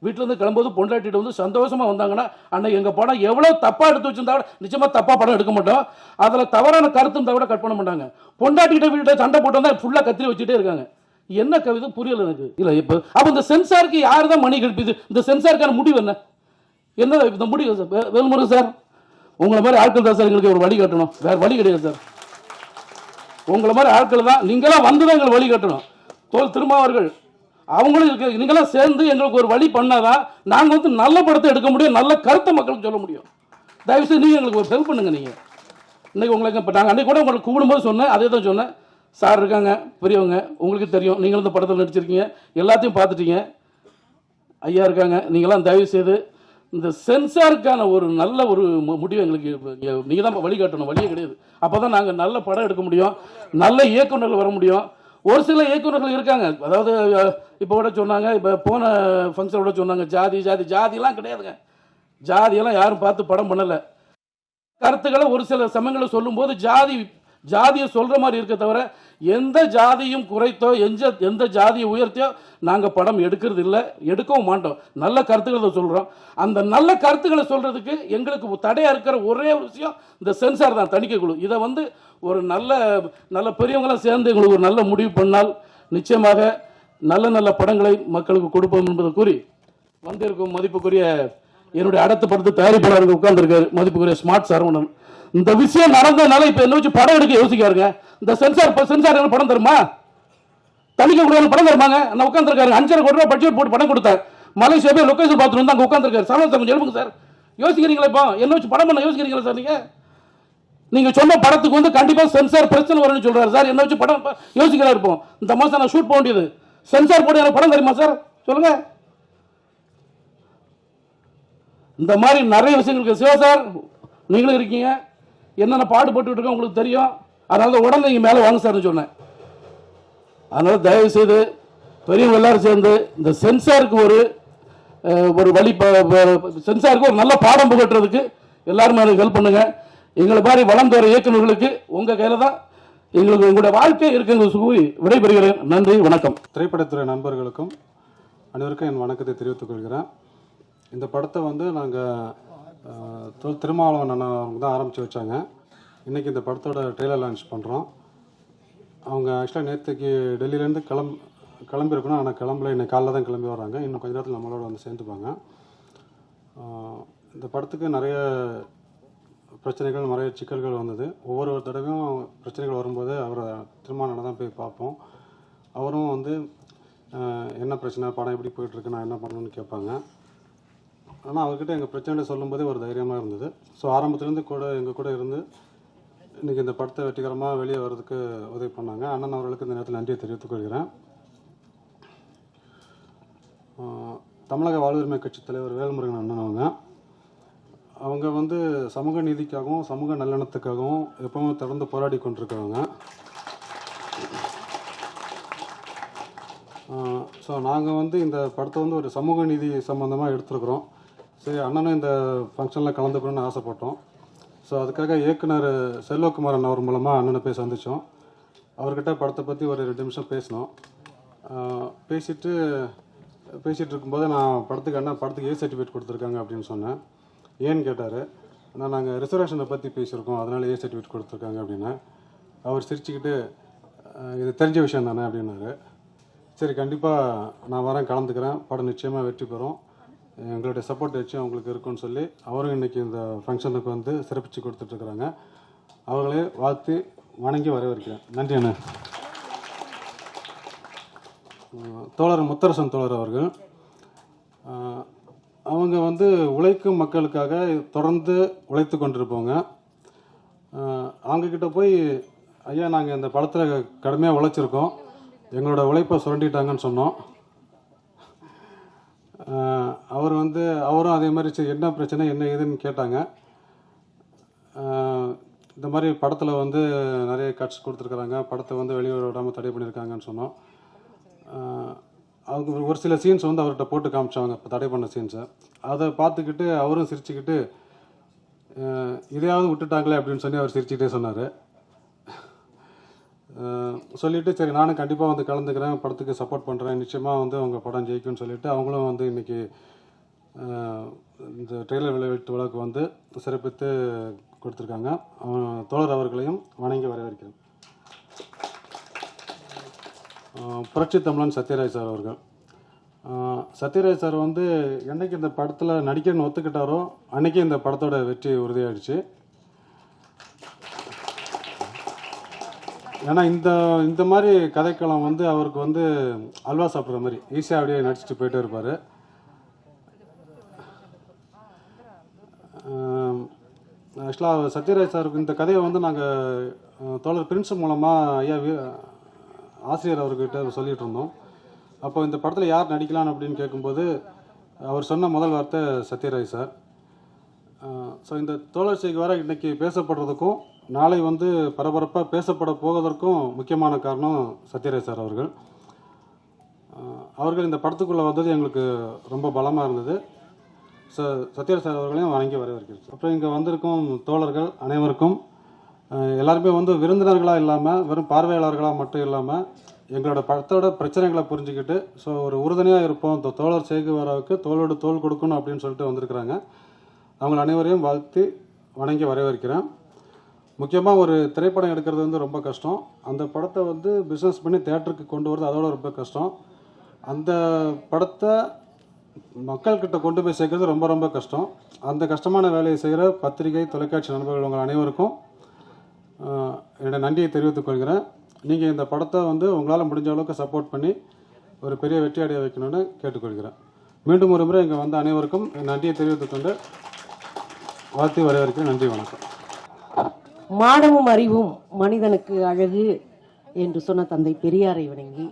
வீட்டிலேருந்து கிளம்பும்போது பொண்டாட்டிட்டு வந்து சந்தோஷமாக வந்தாங்கன்னா அன்னைக்கு எங்கள் படம் எவ்வளோ தப்பாக எடுத்து வச்சிருந்தா கூட நிச்சயமாக தப்பாக படம் எடுக்க மாட்டோம். அதில் தவறான கருத்து இருந்தால் கூட கட் பண்ண மாட்டாங்க. பொண்டாட்டிகிட்ட வீட்டை சண்டை போட்டு வந்தால் ஃபுல்லாக கத்திரி வச்சுட்டே இருக்காங்க. என்ன கவிதை புரியல எனக்கு. இல்லை இப்போ அப்போ இந்த சென்சாருக்கு யார் தான் மணி கழிப்பிது? இந்த சென்சாருக்கான முடிவு என்ன இந்த முடிவு சார்? வேல்முருகன் சார், உங்களை மாதிரி ஆட்கள் தான் சார் எங்களுக்கு ஒரு வழி காட்டணும். வேறு வழி கிடையாது சார். உங்களை மாதிரி ஆட்கள் தான், நீங்களாம் வந்து தான் எங்களுக்கு வழி காட்டணும். தோல் திருமாவர்கள் அவங்களும் இருக்க, நீங்களாம் சேர்ந்து எங்களுக்கு ஒரு வழி பண்ணாதான் நாங்கள் வந்து நல்ல படத்தை எடுக்க முடியும், நல்ல கருத்தை மக்களுக்கு சொல்ல முடியும். தயவுசெய்து நீங்கள் எங்களுக்கு ஒரு ஹெல்ப் பண்ணுங்க. நீங்கள் இன்னைக்கு உங்களுக்கு இப்போ நாங்கள் அன்றைக்கி கூட உங்களுக்கு கூப்பிடும்போது சொன்னேன், அதே தான் சொன்னேன். சார் இருக்காங்க பெரியவங்க, உங்களுக்கு தெரியும், நீங்களும் இந்த படத்தில் நடிச்சிருக்கீங்க, எல்லாத்தையும் பார்த்துட்டீங்க. ஐயா இருக்காங்க, நீங்களாம் தயவு செய்து இந்த சென்சாருக்கான ஒரு நல்ல ஒரு முடிவு எங்களுக்கு நீங்கள் தான் வழிகாட்டணும். வழியே கிடையாது. அப்போ தான் நாங்கள் நல்ல படம் எடுக்க முடியும், நல்ல இயக்குநர்கள் வர முடியும். ஒரு சில இயக்குநர்கள் இருக்காங்க, அதாவது இப்போ கூட சொன்னாங்க, இப்போ போன ஃபங்க்ஷன் கூட சொன்னாங்க, ஜாதியெல்லாம் கிடையாதுங்க. ஜாதியெல்லாம் யாரும் பார்த்து படம் பண்ணலை. கருத்துக்களை ஒரு சில சமயங்களை சொல்லும்போது ஜாதியை சொல்கிற மாதிரி இருக்க தவிர எந்த ஜாதியும் குறைத்தோ எந்த ஜாதியை உயர்த்தியோ நாங்கள் படம் எடுக்கிறது இல்லை, எடுக்கவும் மாட்டோம். நல்ல கருத்துக்களை சொல்கிறோம். அந்த நல்ல கருத்துக்களை சொல்கிறதுக்கு எங்களுக்கு தடையாக இருக்கிற ஒரே ஒரு விஷயம் இந்த சென்சார் தான், தணிக்கை குழு. இதை வந்து ஒரு நல்ல பெரியவங்களாம் சேர்ந்து எங்களுக்கு ஒரு நல்ல முடிவு பண்ணால் நிச்சயமாக நல்ல படங்களை மக்களுக்கு கொடுப்போம் என்பதை கூறி வந்திருக்கும் மதிப்புக்குரிய என்னுடைய அடுத்த படத்தை தயாரிப்பாளர்கள் உட்கார்ந்துருக்காரு மதிப்புக்குரிய ஸ்மார்ட் சரவணன். இந்த விஷயம் நடந்ததுனால இப்போ என்ன வச்சு படம் எடுக்க யோசிக்காருங்க. இந்த சென்சார் படம் தருமா? தணிக்கை குழு படம் தருமாங்க? நான் உட்காந்துருக்காரு 5.5 கோடி ரூபாய் பட்ஜெட் போட்டு படம் கொடுத்தேன். மலேசியா போய் லொகேஷன் பார்த்துட்டு வந்து அங்கே உட்காந்துருக்காரு. சரவணன் சார் எழுப்புங்க சார். யோசிக்கிறீங்களா? இப்போ என்ன வச்சு படம் பண்ண யோசிக்கிறீங்களா சார்? நீங்க சொன்ன படத்துக்கு வந்து கண்டிப்பா சென்சார் பிரச்சனை வரும்னு சொல்றாரு சார். என்ன வச்சு படம் யோசிக்கிறா இருப்போம். இந்த மாசம் நான் ஷூட் பண்ண வேண்டியது, சென்சார் போட்டு எனக்கு படம் தெரியுமா சார்? சொல்லுங்க. இந்த மாதிரி நிறைய விஷயங்களுக்கு சிவா சார் நீங்களும் இருக்கீங்க, என்னென்ன பாடுபட்டு இருக்கோம் உங்களுக்கு தெரியும். அதனால உடனே நீங்க மேலே வாங்க சார்னு சொன்னேன். அதனால தயவு செய்து பெரியவங்க எல்லாரும் சேர்ந்து இந்த சென்சாருக்கு ஒரு வழி, சென்சாருக்கு ஒரு நல்ல பாடம் புகட்டுறதுக்கு எல்லாருமே எனக்கு ஹெல்ப் பண்ணுங்க. எங்களை மாதிரி வளர்ந்து வர இயக்குநர்களுக்கு உங்க கையில தான் எங்களுக்கு எங்களுடைய வாழ்க்கை இருக்குங்க. கூறி விடைபெறுகிறேன். நன்றி, வணக்கம். திரைப்படத்துறை நண்பர்களுக்கும் அனைவருக்கும் என் வணக்கத்தை தெரிவித்துக் கொள்கிறேன். இந்த படத்தை வந்து நாங்கள் திருமாவளவன் அண்ணா அவங்க தான் ஆரம்பித்து வச்சாங்க. இன்றைக்கி இந்த படத்தோட ட்ரெய்லர் லான்ச் பண்ணுறோம். அவங்க ஆக்சுவலாக நேற்றுக்கு டெல்லியிலேருந்து கிளம்பியிருக்கணும், ஆனால் கிளம்பல. இன்னைக்கு காலைல தான் கிளம்பி வராங்க. இன்னும் கொஞ்ச நேரத்தில் நம்மளோட வந்து சேர்ந்துப்பாங்க. இந்த படத்துக்கு நிறைய பிரச்சனைகள், நிறைய சிக்கல்கள் வந்தது. ஒவ்வொரு தடவையும் பிரச்சனைகள் வரும்போது அவரை திருமாவளவனை தான் போய் பார்ப்போம். அவரும் வந்து என்ன பிரச்சனை, படம் எப்படி போயிட்டுருக்கு, நான் என்ன பண்ணணும்னு கேட்பாங்க. ஆனால் அவர்கிட்ட எங்கள் பிரச்சனைகளை சொல்லும்போதே ஒரு தைரியமாக இருந்தது. ஸோ ஆரம்பத்துலேருந்து எங்கள் கூட இருந்து இன்றைக்கி இந்த படத்தை வெற்றிகரமாக வெளியே வர்றதுக்கு உதவி பண்ணாங்க. அண்ணன் அவர்களுக்கு இந்த நேரத்தில் நன்றியை தெரிவித்துக் கொள்கிறேன். தமிழக வாழ்வுரிமை கட்சி தலைவர் வேல்முருகன் அண்ணன் அவங்க வந்து சமூக நீதிக்காகவும் சமூக நல்லெண்ணத்துக்காகவும் எப்பவுமே தொடர்ந்து போராடி கொண்டிருக்கிறவங்க. ஸோ நாங்கள் வந்து இந்த படத்தை வந்து ஒரு சமூக நீதி சம்மந்தமாக எடுத்துருக்குறோம். சரி, அண்ணனும் இந்த ஃபங்க்ஷனில் கலந்துக்கணும்னு ஆசைப்பட்டோம். ஸோ அதுக்காக இயக்குனர் செல்வகுமாரன் அவர் மூலமாக அண்ணனை போய் சந்தித்தோம். அவர்கிட்ட படத்தை பற்றி ஒரு 2 நிமிஷம் பேசினோம். பேசிட்டு இருக்கும்போது நான் படத்துக்கு ஏ சர்டிஃபிகேட் கொடுத்துருக்காங்க அப்படின்னு சொன்னேன். ஏன்னு கேட்டார். ஆனால் நாங்கள் ரிசர்வேஷனை பற்றி பேசியிருக்கோம், அதனால் ஏ சர்டிஃபிகேட் கொடுத்துருக்காங்க அப்படின்னு. அவர் சிரிச்சுக்கிட்டு இது தெரிஞ்ச விஷயம் தானே அப்படின்னாரு. சரி, கண்டிப்பாக நான் வரேன், கலந்துக்கிறேன், படம் நிச்சயமாக வெற்றி பெறும், எங்களுடைய சப்போர்ட் வச்சு அவங்களுக்கு இருக்குன்னு சொல்லி அவரும் இன்றைக்கி இந்த ஃபங்க்ஷனுக்கு வந்து சிறப்பித்து கொடுத்துட்ருக்குறாங்க. அவர்களே வாழ்த்து வணங்கி வரவேற்கிறேன். நன்றி அண்ணா. தோழர் முத்தரசன் தோழர் அவர்கள் அவங்க வந்து உழைக்கும் மக்களுக்காக தொடர்ந்து உழைத்து கொண்டிருப்போங்க. அவங்கக்கிட்ட போய் ஐயா நாங்கள் இந்த படத்தில் கடுமையாக உழைச்சிருக்கோம், எங்களோட உழைப்பை சுரண்டிட்டாங்கன்னு சொன்னோம். அவரும் அதே மாதிரி சரி என்ன பிரச்சனை என்ன ஏதுன்னு கேட்டாங்க. இந்த மாதிரி படத்தில் வந்து நிறைய கட்ஸ் கொடுத்துருக்குறாங்க, படத்தை வந்து வெளியே விடாமல் தடை பண்ணியிருக்காங்கன்னு சொன்னோம். அவங்க ஒரு சில சீன்ஸ் வந்து அவர்கிட்ட போட்டு காமிச்சாங்க, இப்போ தடை பண்ண சீன்ஸை. அதை பார்த்துக்கிட்டு அவரும் சிரிச்சுக்கிட்டு இதையாவது விட்டுட்டாங்களே அப்படின்னு சொல்லி அவர் சிரிச்சுக்கிட்டே சொன்னார். சொல்லிவிட்டு சரி நானும் கண்டிப்பாக வந்து கலந்துக்கிறேன், படத்துக்கு சப்போர்ட் பண்ணுறேன், நிச்சயமாக வந்து அவங்க படம் ஜெயிக்கும்னு சொல்லிவிட்டு அவங்களும் வந்து இன்றைக்கி இந்த ட்ரெய்லர் வெளியீட்டு விழாவுக்கு வந்து சிறப்பித்து கொடுத்துருக்காங்க. தோழர் அவர்களையும் வணங்கி வரவேற்கிறேன். புரட்சி தமிழன் சத்யராஜ் சார் அவர்கள். சத்யராஜ் சார் வந்து என்னைக்கு இந்த படத்தில் நடிக்கிறன்னு ஒத்துக்கிட்டாரோ அன்றைக்கி இந்த படத்தோட வெற்றி உறுதியாயிடுச்சு. ஏன்னா இந்த மாதிரி கதைக்களம் வந்து அவருக்கு வந்து அல்வா சாப்பிட்ற மாதிரி ஈஸியாக அப்படியே நடிச்சுட்டு போயிட்டே இருப்பார். ஆக்சுவலாக சத்யராஜ் சாருக்கு இந்த கதையை வந்து நாங்கள் தோழர் பிரின்ஸ் மூலமாக ஐயா ஆசிரியர் அவர்கிட்ட சொல்லிகிட்டு இருந்தோம். அப்போ இந்த படத்தில் யார் நடிக்கலான்னு அப்படின்னு கேட்கும்போது அவர் சொன்ன முதல் வார்த்தை சத்யராஜ் சார். ஸோ இந்த தோழர் செய்தி வர இன்றைக்கி பேசப்படுறதுக்கும் நாளை வந்து பரபரப்பாக பேசப்பட போவதற்கும் முக்கியமான காரணம் சத்யராஜ் சார் அவர்கள். அவர்கள் இந்த படத்துக்குள்ளே வந்தது எங்களுக்கு ரொம்ப பலமாக இருந்தது. ஸோ சத்யராஜ் சார் அவர்களையும் வணங்கி வரவேற்கிறேன். அப்புறம் இங்கே வந்திருக்கும் தோழர்கள் அனைவருக்கும் எல்லாருமே வந்து விருந்தினர்களாக இல்லாமல் வெறும் பார்வையாளர்களாக மட்டும் இல்லாமல் எங்களோட படத்தோட பிரச்சனைகளை புரிஞ்சுக்கிட்டு ஸோ ஒரு உறுதுணையாக இருப்போம், இந்த தோழர் சேகுவாராவுக்கு தோளோடு தோள் கொடுக்கணும் அப்படின்னு சொல்லிட்டு வந்திருக்கிறாங்க. அவங்க அனைவரையும் வாழ்த்தி வணங்கி வரவேற்கிறேன். முக்கியமாக ஒரு திரைப்படம் எடுக்கிறது வந்து ரொம்ப கஷ்டம். அந்த படத்தை வந்து பிஸ்னஸ் பண்ணி தேட்டருக்கு கொண்டு வரது அதோட ரொம்ப கஷ்டம். அந்த படத்தை மக்கள்கிட்ட கொண்டு போய் சேர்க்கறது ரொம்ப ரொம்ப கஷ்டம். அந்த கஷ்டமான வேலையை செய்கிற பத்திரிகை தொலைக்காட்சி நண்பர்கள் உங்கள் அனைவருக்கும் என்னோட நன்றியை தெரிவித்துக் கொள்கிறேன். நீங்கள் இந்த படத்தை வந்து உங்களால் முடிஞ்ச அளவுக்கு சப்போர்ட் பண்ணி ஒரு பெரிய வெற்றி அடைய வைக்கணும்னு கேட்டுக்கொள்கிறேன். மீண்டும் ஒரு முறை இங்கே வந்த அனைவருக்கும் நன்றியை தெரிவித்துக் கொண்டு வாழ்த்தி வரவேற்கிறேன். நன்றி, வணக்கம். மானமும் அறிவும் மனிதனுக்கு அழகு என்று சொன்ன தந்தை பெரியாரை வணங்கி,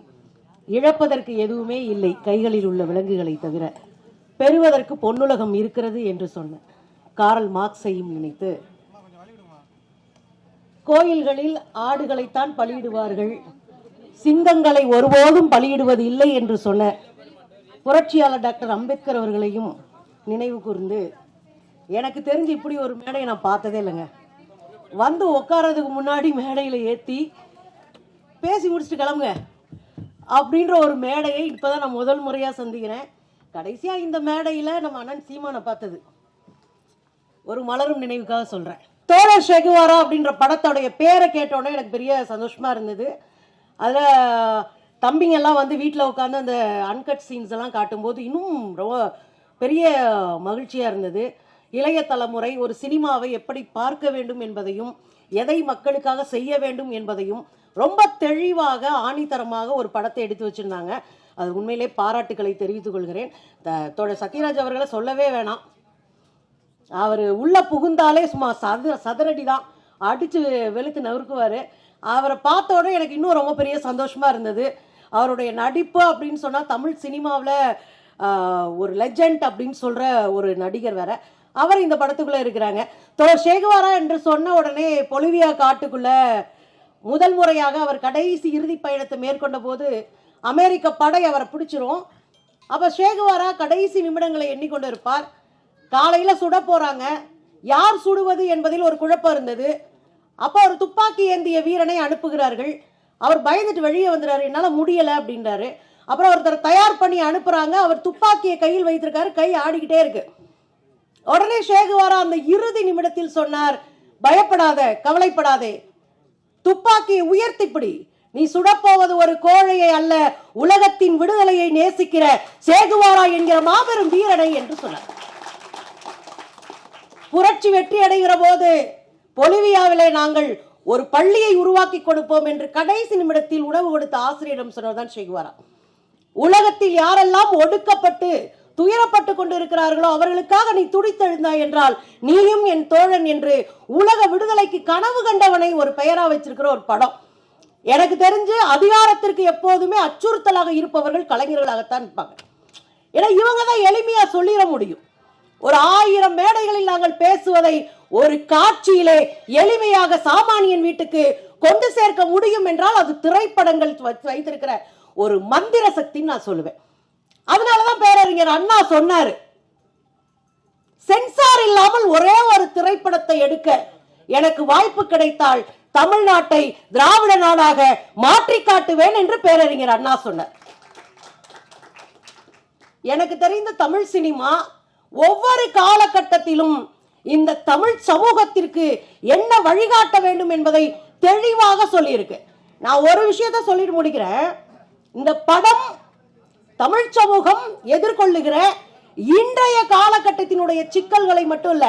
இழப்பதற்கு எதுவுமே இல்லை கைகளில் உள்ள விலங்குகளை தவிர, பெறுவதற்கு பொன்னுலகம் இருக்கிறது என்று சொன்ன காரல் மார்க்ஸையும் நினைத்து, கோயில்களில் ஆடுகளைத்தான் பலியிடுவார்கள், சிங்கங்களை ஒருபோதும் பலியிடுவது இல்லை என்று சொன்ன புரட்சியாளர் டாக்டர் அம்பேத்கர் அவர்களையும் நினைவு கூர்ந்து, எனக்கு தெரிஞ்சு இப்படி ஒரு மேடையை நான் பார்த்ததே இல்லைங்க. வந்து உட்காரதுக்கு முன்னாடி மேடையில் ஏற்றி பேசி முடிச்சுட்டு கிளம்புங்க அப்படின்ற ஒரு மேடையை இப்போதான் நான் முதல் முறையாக சந்திக்கிறேன். கடைசியாக இந்த மேடையில் நம்ம அண்ணன் சீமானை பார்த்தது ஒரு மலரும் நினைவுக்காக சொல்கிறேன். தோழர் ஷெகுவாரா அப்படின்ற படத்தோடைய பேரை கேட்டோன்னே எனக்கு பெரிய சந்தோஷமாக இருந்தது. அதில் தம்பிங்கெல்லாம் வந்து வீட்டில் உட்காந்து அந்த அன்கட் சீன்ஸ் எல்லாம் காட்டும்போது இன்னும் ரொம்ப பெரிய மகிழ்ச்சியாக இருந்தது. இளைய தலைமுறை ஒரு சினிமாவை எப்படி பார்க்க வேண்டும் என்பதையும் எதை மக்களுக்காக செய்ய வேண்டும் என்பதையும் ரொம்ப தெளிவாக ஆணித்தரமாக ஒரு படத்தை எடுத்து வச்சுருந்தாங்க. அது உண்மையிலே பாராட்டுக்களை தெரிவித்துக் கொள்கிறேன். தோழர் சத்யராஜ் அவர்களை சொல்லவே வேணாம். அவர் உள்ளே புகுந்தாலே சும்மா சதுரடி தான் அடித்து வெளுத்து நறுக்குவார். அவரை பார்த்தோட எனக்கு இன்னும் ரொம்ப பெரிய சந்தோஷமாக இருந்தது. அவருடைய நடிப்பு அப்படின்னு சொன்னால் தமிழ் சினிமாவில் ஒரு லெஜண்ட் அப்படின்னு சொல்கிற ஒரு நடிகர் வேற, அவர் இந்த படத்துக்குள்ளே இருக்கிறாங்க. தோழர் ஷெகுவாரா என்று சொன்ன உடனே பொலிவியா காட்டுக்குள்ளே முதல் முறையாக அவர் கடைசி இறுதி பயணத்தை மேற்கொண்ட போது அமெரிக்க படை அவரை பிடிச்சிரும். அப்போ ஷெகுவாரா கடைசி நிமிடங்களை எண்ணிக்கொண்டு இருப்பார். காலையில் சுட போகிறாங்க, யார் சுடுவது என்பதில் ஒரு குழப்பம் இருந்தது. அப்போ ஒரு துப்பாக்கி ஏந்திய வீரனை அனுப்புகிறார்கள். அவர் பயந்துட்டு வெளியே வந்துடுறாரு, என்னால் முடியலை அப்படின்றாரு. அப்புறம் ஒருத்தர் தயார் பண்ணி அனுப்புகிறாங்க. அவர் துப்பாக்கியை கையில் வைத்திருக்காரு, கை ஆடிக்கிட்டே இருக்கு. உடனே ஷெகுவாரா அந்த இறுதி நிமிடத்தில் சொன்னார், பயப்படாத, கவலைப்படாதே, துப்பாக்கியை உயர்த்திப்பிடி, நீ சுடப்போவது ஒரு கோழையை அல்ல, உலகத்தின் விடுதலையை நேசிக்கிற ஷெகுவாரா என்கிற மாபெரும் வீரனை என்று சொன்னார். புரட்சி வெற்றி அடைகிற போது பொலிவியாவிலே நாங்கள் ஒரு பள்ளியை உருவாக்கி கொடுப்போம் என்று கடைசி நிமிடத்தில் உணவு கொடுத்த ஆசிரியரிடம் சொன்னதுதான் ஷெகுவாரா. உலகத்தில் யாரெல்லாம் ஒடுக்கப்பட்டு துயரப்பட்டு கொண்டு இருக்கிறார்களோ அவர்களுக்காக நீ துடித்தெழுந்தாய் என்றால் நீயும் என் தோழன் என்று உலக விடுதலைக்கு கனவு கண்டவனை ஒரு பெயரா வச்சிருக்கிற ஒரு படம். எனக்கு தெரிஞ்சு அதிகாரத்திற்கு எப்போதுமே அச்சுறுத்தலாக இருப்பவர்கள் கலைஞர்களாகத்தான் இருப்பாங்க. ஏன்னா இவங்க தான் எளிமையா சொல்லிட முடியும். ஒரு 1000 மேடைகளில் நாங்கள் பேசுவதை ஒரு காட்சியிலே எளிமையாக சாமானியன் வீட்டுக்கு கொண்டு சேர்க்க முடியும் என்றால் அது திரைப்படங்கள் வைத்திருக்கிற ஒரு மந்திர சக்தின்னு நான் சொல்லுவேன். அதனாலதான் பேரறிஞர் அண்ணா சொன்னாரு, சென்சார் இல்லாமல் ஒரே ஒரு திரைப்படத்தை எடுக்க எனக்கு வாய்ப்பு கிடைத்தால் தமிழ்நாட்டை திராவிட நாடாக மாற்றி காட்டுவேன் என்று பேரறிஞர் அண்ணா சொன்னார். எனக்கு தெரிந்த தமிழ் சினிமா ஒவ்வொரு காலகட்டத்திலும் இந்த தமிழ் சமூகத்திற்கு என்ன வழிகாட்ட வேண்டும் என்பதை தெளிவாக சொல்லியிருக்கு. நான் ஒரு விஷயத்தை சொல்லிட்டு முடிக்கிறேன். இந்த படம் தமிழ் சமூகம் எதிர்கொள்ளுகிற இன்றைய காலகட்டத்தினுடைய சிக்கல்களை மட்டும் இல்ல,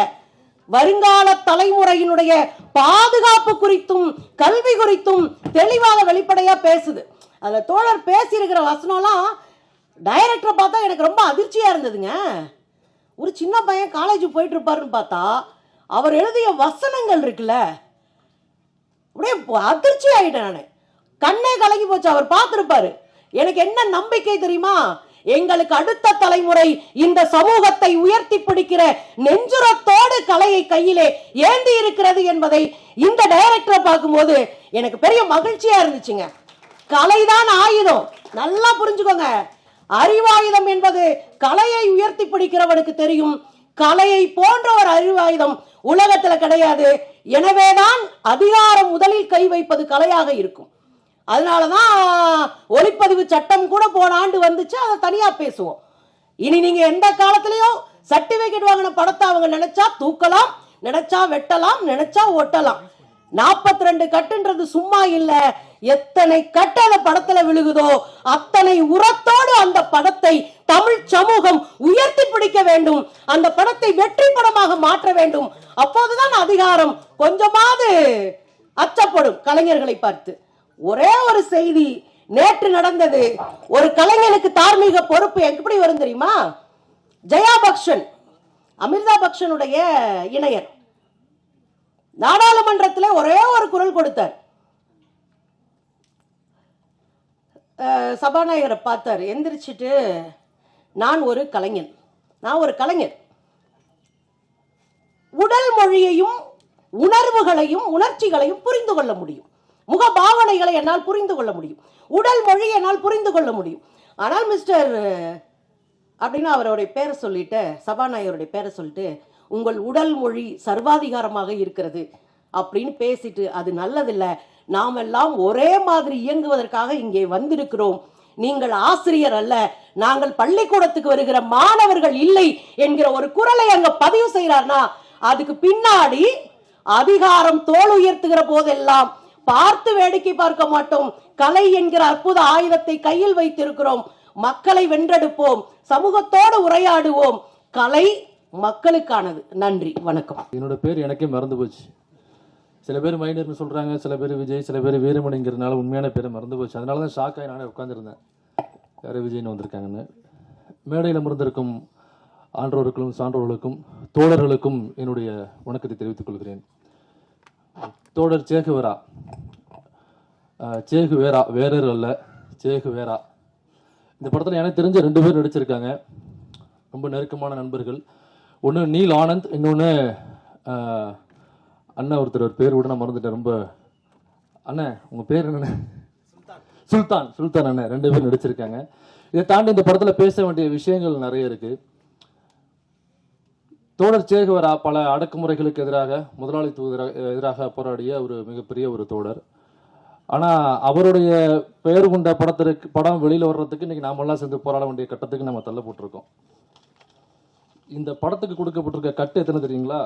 வருங்கால தலைமுறையினுடைய பாதுகாப்பு குறித்தும் கல்வி குறித்தும் தெளிவாக வெளிப்படையா பேசுது. அதுல தோழர் பேசியிருக்கிற வசனம்லாம் டைரக்டரை பார்த்தா எனக்கு ரொம்ப அதிர்ச்சியா இருந்ததுங்க. ஒரு சின்ன பையன் காலேஜ் போயிட்டு இருப்பாருன்னு பார்த்தா அவர் எழுதிய வசனங்கள் இருக்குல்ல, அப்படியே அதிர்ச்சி ஆயிட்டேன் நான். கண்ணே கலங்கி போச்சு. அவர் பார்த்திருப்பாரு. எனக்கு என்ன நம்பிக்கை தெரியுமா? எங்களுக்கு அடுத்த தலைமுறை இந்த சமூகத்தை உயர்த்தி பிடிக்கிற நெஞ்சுரத்தோடு கலையை கையிலே ஏந்தி இருக்கிறது என்பதை இந்த டைரக்டரை பார்க்கும்போது எனக்கு பெரிய மகிழ்ச்சியா இருந்துச்சுங்க. கலைதான் ஆயுதம், நல்லா புரிஞ்சுக்கோங்க. அறிவாயுதம் என்பது கலையை உயர்த்தி பிடிக்கிறவனுக்கு தெரியும். கலையை போன்ற ஒரு அறிவாயுதம் உலகத்துல கிடையாது. எனவேதான் அதிகாரம் முதலில் கை வைப்பது கலையாக இருக்கும். அதனாலதான் ஒளிப்பதிவு சட்டம் கூட போன ஆண்டு வந்துச்சு. அதை தனியா பேசுவோம். இனி நீங்க எந்த காலத்திலயும் சர்டிபிகேட் வாங்கின படத்தை அவங்க நினைச்சா தூக்கலாம், நினைச்சா வெட்டலாம், நினைச்சா ஒட்டலாம். 42 கட்டுன்றது சும்மா இல்ல. எத்தனை கட்டு அந்த படத்துல விழுகுதோ அத்தனை உரத்தோடு அந்த படத்தை தமிழ் சமூகம் உயர்த்தி பிடிக்க வேண்டும். அந்த படத்தை வெற்றி படமாக மாற்ற வேண்டும். அப்போதுதான் அதிகாரம் கொஞ்சமாவது அச்சப்படும் கலைஞர்களை பார்த்து. ஒரே ஒரு செய்தி நேற்று நடந்தது. ஒரு கலைஞனுக்கு தார்மீக பொறுப்பு எப்படி வரும் தெரியுமா? ஜெயா பக்ஷன், அமிர்தா பக்ஷனுடைய இணையர், நாடாளுமன்றத்தில் ஒரே ஒரு குரல் கொடுத்தார். சபாநாயகரை பார்த்தார், எந்திரிச்சிட்டு நான் ஒரு கலைஞன், உடல் மொழியையும் உணர்வுகளையும் உணர்ச்சிகளையும் புரிந்து கொள்ள முடியும். முக பாவனைகளை என்னால் புரிந்து கொள்ள முடியும். உடல் மொழி என்னால் புரிந்து கொள்ள முடியும். ஆனால் மிஸ்டர் அப்படின்னு அவருடைய பேரை சொல்லிட்டு, சபாநாயகருடைய பேரை சொல்லிட்டு, உங்கள் உடல் மொழி சர்வாதிகாரமாக இருக்கிறது அப்படின்னு பேசிட்டு, அது நல்லதில்லை. நாம் எல்லாம் ஒரே மாதிரி இயங்குவதற்காக இங்கே வந்திருக்கிறோம். நீங்கள் ஆசிரியர் அல்ல, நாங்கள் பள்ளிக்கூடத்துக்கு வருகிற மாணவர்கள் இல்லை என்கிற ஒரு குரலை அங்க பதிவு செய்யறார்னா, அதுக்கு பின்னாடி அதிகாரம் தோல் உயர்த்துகிற போதெல்லாம் பார்த்து வேடிக்கை பார்க்க மாட்டோம். கலை என்கிற அற்புத ஆயுதத்தை கையில் வைத்திருக்கிறோம். மக்களை வென்றெடுப்போம், சமூகத்தோடு உரையாடுவோம். கலை மக்களுக்கானது. நன்றி, வணக்கம். என்னோட பேர் எனக்கே மறந்து போச்சு. சில பேர் மைனர்னு சொல்றாங்க, சில பேர் விஜய், சில பேர் வீரமணிங்கிறதுனால உண்மையான பேரை மறந்து போச்சு. அதனால தான் ஷாக் ஆகி நானே உட்காந்துருந்தேன், யாரும் விஜய்னு வந்திருக்காங்கன்னு. மேடையில் அமர்ந்திருக்கும் ஆன்றோருக்கும் சான்றோர்களுக்கும் தோழர்களுக்கும் என்னுடைய வணக்கத்தை தெரிவித்துக் கொள்கிறேன். தோழர் சேகுவேரா, சேகுவேரா வேறர் அல்ல, சேகுவேரா. இந்த படத்தில் எனக்கு தெரிஞ்ச 2 பேர் நடிச்சிருக்காங்க, ரொம்ப நெருக்கமான நண்பர்கள். ஒன்று நீல் ஆனந்த், இன்னொன்று அண்ணா ஒருத்தர் பேர் கூட நான் மறந்துட்டேன். ரொம்ப அண்ணன், உங்கள் பேர் என்னண்ணே? சுல்தான் அண்ணன். 2 பேர் நடிச்சிருக்காங்க. இதை தாண்டி இந்த படத்தில் பேச வேண்டிய விஷயங்கள் நிறைய இருக்கு. தோழர் சேகுவேரா பல அடக்குமுறைகளுக்கு எதிராக, முதலாளித்துவ எதிராக போராடிய ஒரு மிகப்பெரிய ஒரு தோழர். ஆனால் அவருடைய பெயர் கொண்ட படம் வெளியில் வர்றதுக்கு இன்னைக்கு நாமெல்லாம் சேர்ந்து போராட வேண்டிய கட்டத்துக்கு நம்ம தள்ளப்பட்டிருக்கோம். இந்த படத்துக்கு கொடுக்கப்பட்டிருக்க கட்டு எத்தனை தெரியுங்களா?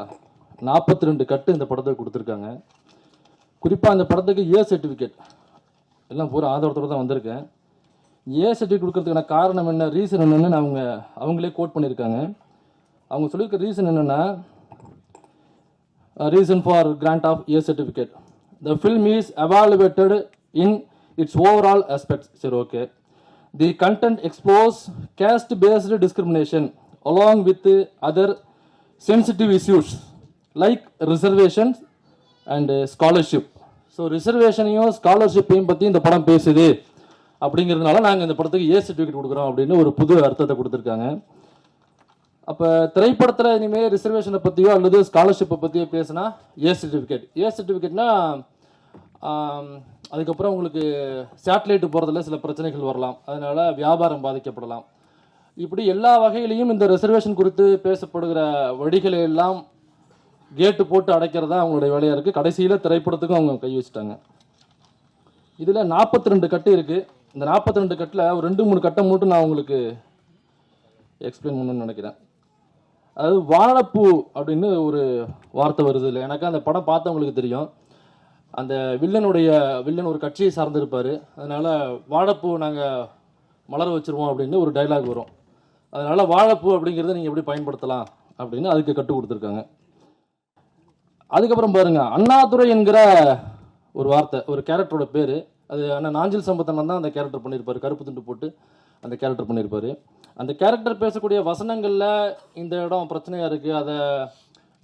42 கட்டு இந்த படத்துக்கு கொடுத்துருக்காங்க. குறிப்பாக இந்த படத்துக்கு ஏ சர்டிஃபிகேட் எல்லாம் பூரா ஆதாரத்தோடு தான் வந்திருக்கேன். ஏ சர்டிஃபிகேட் கொடுக்கறதுக்கான காரணம் என்ன, ரீசன் என்னன்னு அவங்களே கோட் பண்ணியிருக்காங்க. அவங்க சொல்லியிருக்க ரீசன் என்னன்னா, reason for grant of a certificate, the film is evaluated in its overall aspects. சரி, okay. The content explores caste based discrimination along with other sensitive issues like reservations and scholarship. So ரிசர்வேஷனையும் ஸ்காலர்ஷிப்பையும் பற்றி இந்த படம் பேசுது அப்படிங்கிறதுனால நாங்கள் இந்த படத்துக்கு ஏ சர்டிஃபிகேட் கொடுக்குறோம் அப்படின்னு ஒரு புது அர்த்தத்தை கொடுத்துருக்காங்க. அப்போ திரைப்படத்தில் இனிமேல் ரிசர்வேஷனை பற்றியோ அல்லது ஸ்காலர்ஷிப்பை பற்றியோ பேசினா ஏ சர்டிஃபிகேட்னா அதுக்கப்புறம் உங்களுக்கு சேட்டலைட்டு போகிறதுல சில பிரச்சனைகள் வரலாம், அதனால வியாபாரம் பாதிக்கப்படலாம். இப்படி எல்லா வகையிலையும் இந்த ரிசர்வேஷன் குறித்து பேசப்படுகிற வழிகளை எல்லாம் கேட்டு போட்டு அடைக்கிறதா அவங்களுடைய வேலையாக இருக்குது. கடைசியில் திரைப்படத்துக்கும் அவங்க கை வச்சுட்டாங்க. இதில் 42 கட்டு இருக்குது. இந்த 42 கட்டில் ஒரு 2-3 கட்டை மட்டும் நான் உங்களுக்கு எக்ஸ்பிளைன் பண்ணணும்னு நினைக்கிறேன். அதாவது வாழைப்பூ அப்படின்னு ஒரு வார்த்தை வருது இல்லை, எனக்கு அந்த படம் பார்த்தவங்களுக்கு தெரியும். அந்த வில்லன் ஒரு கட்சியை சார்ந்திருப்பார். அதனால் வாழைப்பூ நாங்கள் மலர வச்சுருவோம் அப்படின்னு ஒரு டைலாக் வரும். அதனால் வாழைப்பூ அப்படிங்கிறத நீங்கள் எப்படி பயன்படுத்தலாம் அப்படின்னு அதுக்கு கற்றுக் கொடுத்துருக்காங்க. அதுக்கப்புறம் பாருங்கள், அண்ணாதுரை என்கிற ஒரு வார்த்தை, ஒரு கேரக்டரோட பேர். அது அண்ணன் நாஞ்சில் சம்பத்தண்ணன் தான் அந்த கேரக்டர் பண்ணியிருப்பார். கருப்பு துண்டு போட்டு அந்த கேரக்டர் பண்ணியிருப்பார். அந்த கேரக்டர் பேசக்கூடிய வசனங்களில் இந்த இடம் பிரச்சனையாக இருக்குது, அதை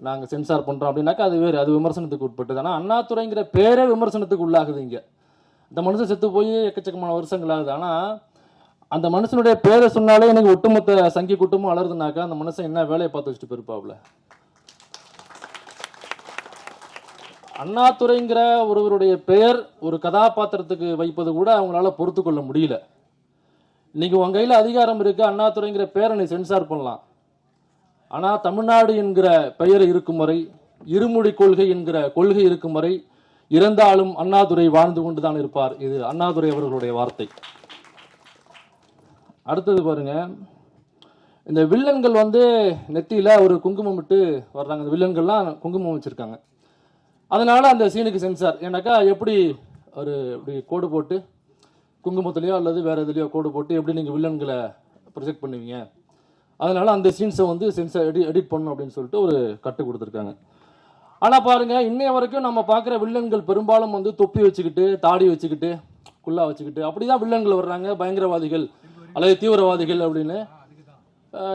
நாங்கள் சென்சார் பண்ணுறோம் அப்படின்னாக்கா அது வேறு, அது விமர்சனத்துக்கு உட்பட்டது. ஆனால் அண்ணாதுரைங்கிற பேரே விமர்சனத்துக்கு உள்ளாகுது. இங்கே இந்த மனுஷன் செத்து போய் எக்கச்சக்கமான வருஷங்கள் ஆகுது. ஆனால் அந்த மனுஷனுடைய பேரை சொன்னாலே எனக்கு ஒட்டுமொத்த சங்கி கூட்டமும் அலருதுனாக்கா அந்த மனுஷன் என்ன வேலையை பார்த்து வச்சுட்டு போயிருப்பாப்ல. அண்ணாதுரைங்கிற ஒருவருடைய பெயர் ஒரு கதாபாத்திரத்துக்கு வைப்பது கூட அவங்களால பொறுத்து கொள்ள முடியல. இன்னைக்கு உன் கையில் அதிகாரம் இருக்கு, அண்ணாதுரைங்கிற பேரை நீ சென்சார் பண்ணலாம். ஆனால் தமிழ்நாடு என்கிற பெயர் இருக்கும் வரை, இருமொழி கொள்கை என்கிற கொள்கை இருக்கும் வரை இறந்தாலும் அண்ணாதுரை வாழ்ந்து கொண்டுதான் இருப்பார். இது அண்ணாதுரை அவர்களுடைய வார்த்தை. அடுத்தது பாருங்க, இந்த வில்லன்கள் நெத்தியில ஒரு குங்குமம் விட்டு வர்றாங்க. இந்த வில்லன்கள்லாம் குங்குமம் வச்சிருக்காங்க. அதனால அந்த சீனுக்கு சென்சார். ஏன்னாக்கா எப்படி ஒரு இப்படி கோடு போட்டு குங்குமத்துலையோ அல்லது வேற எதுலையோ கோடு போட்டு எப்படி நீங்கள் வில்லன்களை ப்ரொஜெக்ட் பண்ணுவீங்க, அதனால அந்த சீன்ஸை சென்சார் எடிட் பண்ணணும் அப்படின்னு சொல்லிட்டு ஒரு கட்டு கொடுத்துருக்காங்க. ஆனால் பாருங்க, இன்னைய வரைக்கும் நம்ம பார்க்குற வில்லன்கள் பெரும்பாலும் தொப்பி வச்சுக்கிட்டு, தாடி வச்சுக்கிட்டு, குல்லா வச்சுக்கிட்டு அப்படிதான் வில்லன்கள் வர்றாங்க. பயங்கரவாதிகள் அல்லது தீவிரவாதிகள் அப்படின்னு.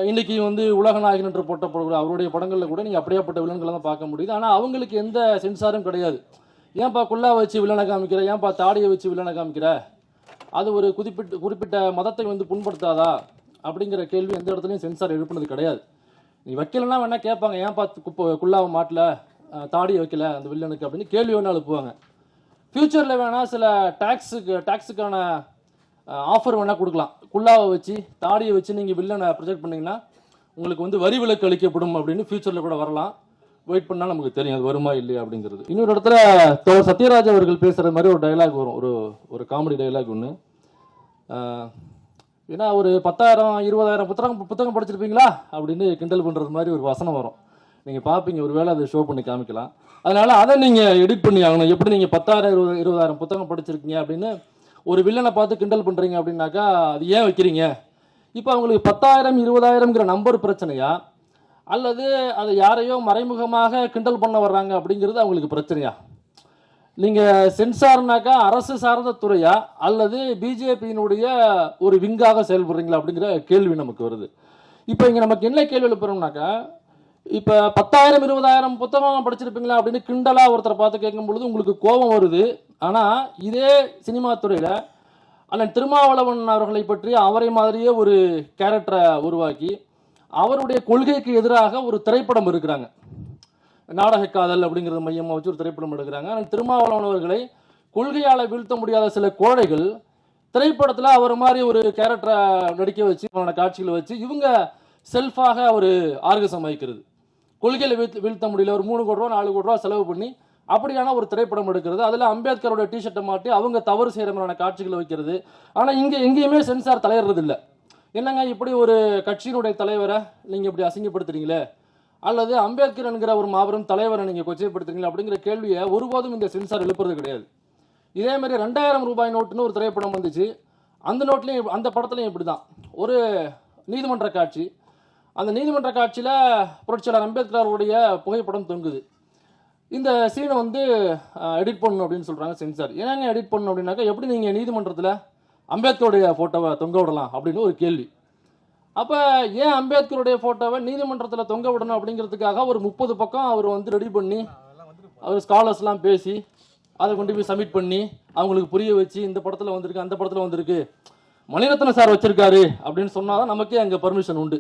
இன்னைக்கு உலகநாயகன் என்று போட்டப்படுகிற அவருடைய படங்களில் கூட நீங்கள் அப்படியாப்பட்ட வில்லன்களை தான் பார்க்க முடியுது. ஆனால் அவங்களுக்கு எந்த சென்சாரும் கிடையாது. ஏன்பா குல்லா வச்சு வில்லனை காமிக்கிற, ஏன்பா தாடியை வச்சு வில்லனை காமிக்கிற, அது ஒரு குறிப்பிட்ட மதத்தை புண்படுத்தாதா அப்படிங்கிற கேள்வி எந்த இடத்துலையும் சென்சார் எழுப்புனது கிடையாது. நீ வைக்கலன்னா வேணா கேட்பாங்க, ஏன்பா குல்லாவை மாட்டல, தாடியை வைக்கல அந்த வில்லனுக்கு அப்படின்னு கேள்வி வேணா எழுப்புவாங்க. ஃபியூச்சரில் வேணா சில டாக்ஸுக்கான ஆஃபர் வேணா கொடுக்கலாம். குல்லாவை வச்சு தாடியை வச்சு நீங்கள் வில்லனை ப்ரொஜெக்ட் பண்ணிங்கன்னா உங்களுக்கு வரி விலக்கு அளிக்கப்படும் அப்படின்னு ஃபியூச்சரில் கூட வரலாம். வெயிட் பண்ணால் நமக்கு தெரியும் அது வருமா இல்லையா அப்படிங்கிறது. இன்னொரு இடத்துல தோழர் சத்யராஜ் அவர்கள் பேசுகிற மாதிரி ஒரு டைலாக் வரும், ஒரு காமெடி டைலாக் ஒன்று. ஏன்னா ஒரு 10,000-20,000 புத்தகம் படிச்சிருப்பீங்களா அப்படின்னு கிண்டல் பண்ணுறது மாதிரி ஒரு வசனம் வரும். நீங்கள் பார்ப்பீங்க, ஒரு வேளை அதை ஷோ பண்ணி காமிக்கலாம். அதனால் அதை நீங்கள் எடிட் பண்ணி ஆகணும். எப்படி நீங்கள் 10,000-20,000 புத்தகம் படிச்சிருக்கீங்க அப்படின்னு ஒரு வில்லனை பார்த்து கிண்டல் பண்ணுறீங்க அப்படின்னாக்கா அது ஏன் வைக்கிறீங்க? இப்போ அவங்களுக்கு 10,000-20,000ங்கிற நம்பர் பிரச்சனையா, அல்லது அதை யாரையோ மறைமுகமாக கிண்டல் பண்ண வர்றாங்க அப்படிங்கிறது அவங்களுக்கு பிரச்சனையா? நீங்கள் சென்சார்னாக்கா அரசு சார்ந்த துறையா அல்லது பிஜேபியினுடைய ஒரு விங்காக செயல்படுறீங்களா அப்படிங்கிற கேள்வி நமக்கு வருது. இப்போ இங்கே நமக்கு என்ன கேள்வி எழுப்புறோம்னாக்கா, இப்போ 10,000-20,000 புத்தகம் படிச்சிருப்பீங்களா அப்படின்னு கிண்டலாக ஒருத்தரை பார்த்து கேட்கும் பொழுது உங்களுக்கு கோபம் வருது. ஆனால் இதே சினிமா துறையில் அண்ணன் திருமாவளவன் அவர்களை பற்றி அவரை மாதிரியே ஒரு கேரக்டரை உருவாக்கி அவருடைய கொள்கைக்கு எதிராக ஒரு திரைப்படம் எடுக்கிறாங்க. நாடக காதல் அப்படிங்கிறத மையமாக வச்சு ஒரு திரைப்படம் எடுக்கிறாங்க. அண்ணன் திருமாவளவன் அவர்களை கொள்கையால் வீழ்த்த முடியாத சில கோழைகள் திரைப்படத்தில் அவர் மாதிரி ஒரு கேரக்டரை நடிக்க வச்சு அவனோட காட்சிகளை வச்சு இவங்க செல்ஃபாக ஒரு ஆர்கசம் வைக்கிறது. கொள்கையில் வீழ்த்த முடியல, ஒரு 3 கோடி ரூபா 4 கோடி ரூபா செலவு பண்ணி அப்படியான ஒரு திரைப்படம் எடுக்கிறது. அதில் அம்பேத்கரோட டிஷர்ட்டை மாட்டி அவங்க தவறு செய்கிற மாதிரியான காட்சிகளை வைக்கிறது. ஆனால் இங்கே எங்கேயுமே சென்சார் தலையிடுறது இல்லை. என்னங்க இப்படி ஒரு கட்சியினுடைய தலைவரை நீங்கள் இப்படி அசிங்கப்படுத்துறீங்களே, அல்லது அம்பேத்கர் என்கிற ஒரு மாபெரும் தலைவரை நீங்கள் கொச்சைப்படுத்துறீங்களா அப்படிங்கிற கேள்வியை ஒருபோதும் இந்த சென்சார் எழுப்புறது கிடையாது. இதே மாதிரி 2,000 ரூபாய் நோட்டுன்னு ஒரு திரைப்படம் வந்துச்சு. அந்த நோட்லையும் அந்த படத்துலையும் இப்படி தான் ஒரு நீதிமன்ற காட்சி. அந்த நீதிமன்ற காட்சியில் புரட்சியாளர் அம்பேத்கர் அவருடைய புகைப்படம் தொங்குது. இந்த சீனை எடிட் பண்ணணும் அப்படின்னு சொல்கிறாங்க சென்சார். ஏன்னாங்க எடிட் பண்ணணும் அப்படின்னாக்கா எப்படி நீங்கள் நீதிமன்றத்தில் அம்பேத்கருடைய ஃபோட்டோவை தொங்க விடலாம் அப்படின்னு ஒரு கேள்வி. அப்போ ஏன் அம்பேத்கருடைய ஃபோட்டோவை நீதிமன்றத்தில் தொங்க விடணும் அப்படிங்கிறதுக்காக ஒரு 30 பக்கம் அவர் ரெடி பண்ணி அவர் ஸ்காலர்ஸ்லாம் பேசி அதை கொண்டு போய் சப்மிட் பண்ணி அவங்களுக்கு புரிய வச்சு இந்த படத்தில் வந்திருக்கு அந்த படத்தில் வந்திருக்கு மணிரத்னம் சார் வச்சிருக்காரு அப்படின்னு சொன்னால் தான் நமக்கே அங்கே பர்மிஷன் உண்டு.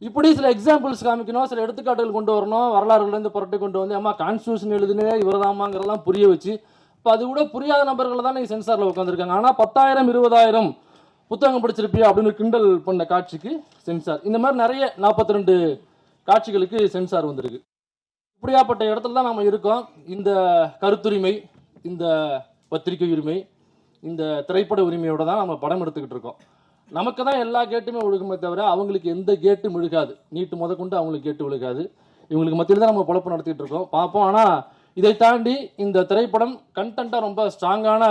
இப்படி சில எக்ஸாம்பிள்ஸ் காமிக்கணும், சில எடுத்துக்காட்டுகள் கொண்டு வரணும், வரலாறுலேருந்து புரட்டி கொண்டு அம்மா கான்ஸ்டியூஷன் எழுதுனே இவரதாமாங்கிறதெல்லாம் புரிய வச்சு இப்போ அது கூட புரியாத நபர்கள் தான் நீங்கள் சென்சாரில் உட்காந்துருக்காங்க. ஆனால் 10,000-20,000 புத்தகம் படிச்சிருப்பியா அப்படின்னு கிண்டல் பண்ண காட்சிக்கு சென்சார். இந்த மாதிரி நிறைய 42 காட்சிகளுக்கு சென்சார் வந்திருக்கு. இப்படியாப்பட்ட இடத்துல தான் நம்ம இருக்கோம். இந்த கருத்துரிமை, இந்த பத்திரிகை உரிமை, இந்த திரைப்பட உரிமையோட தான் நம்ம படம் எடுத்துக்கிட்டு இருக்கோம். நமக்கு தான் எல்லா கேட்டுமே ஒழுகுமே தவிர அவங்களுக்கு எந்த கேட்டும் விழுகாது. நீட்டு முதற்கொண்டு அவங்களுக்கு கேட்டு விழுகாது. இவங்களுக்கு மத்தியில் தான் நம்ம பொழப்பு நடத்திட்டு இருக்கோம், பார்ப்போம். ஆனால் இதை தாண்டி இந்த திரைப்படம் கண்டென்ட்டாக ரொம்ப ஸ்ட்ராங்கான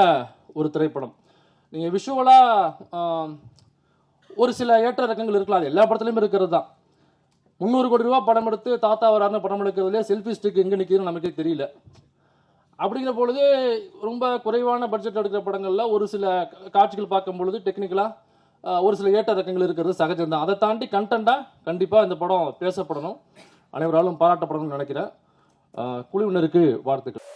ஒரு திரைப்படம். நீங்கள் விஷுவலாக ஒரு சில ஏற்ற இறக்கங்கள் இருக்கலாம், அது எல்லா படத்துலையும் இருக்கிறது தான். 300 கோடி ரூபா படம் எடுத்து தாத்தா வராருன்னு படம் எடுக்கிறதுலேயே செல்ஃபி ஸ்டிக் எங்கே நிற்குதுன்னு நமக்கே தெரியல. அப்படிங்கிற பொழுது ரொம்ப குறைவான பட்ஜெட் எடுக்கிற படங்களில் ஒரு சில காட்சிகள் பார்க்கும் பொழுது டெக்னிக்கலாக ஒரு சில ஏற்ற இறக்கங்கள் இருக்கிறது சகஜம் தான். அதை தாண்டி கண்டென்ட்டாக கண்டிப்பாக இந்த படம் பேசப்படணும், அனைவராலும் பாராட்டப்படணும்னு நினைக்கிறேன். குழுவினருக்கு வாழ்த்துக்கள்.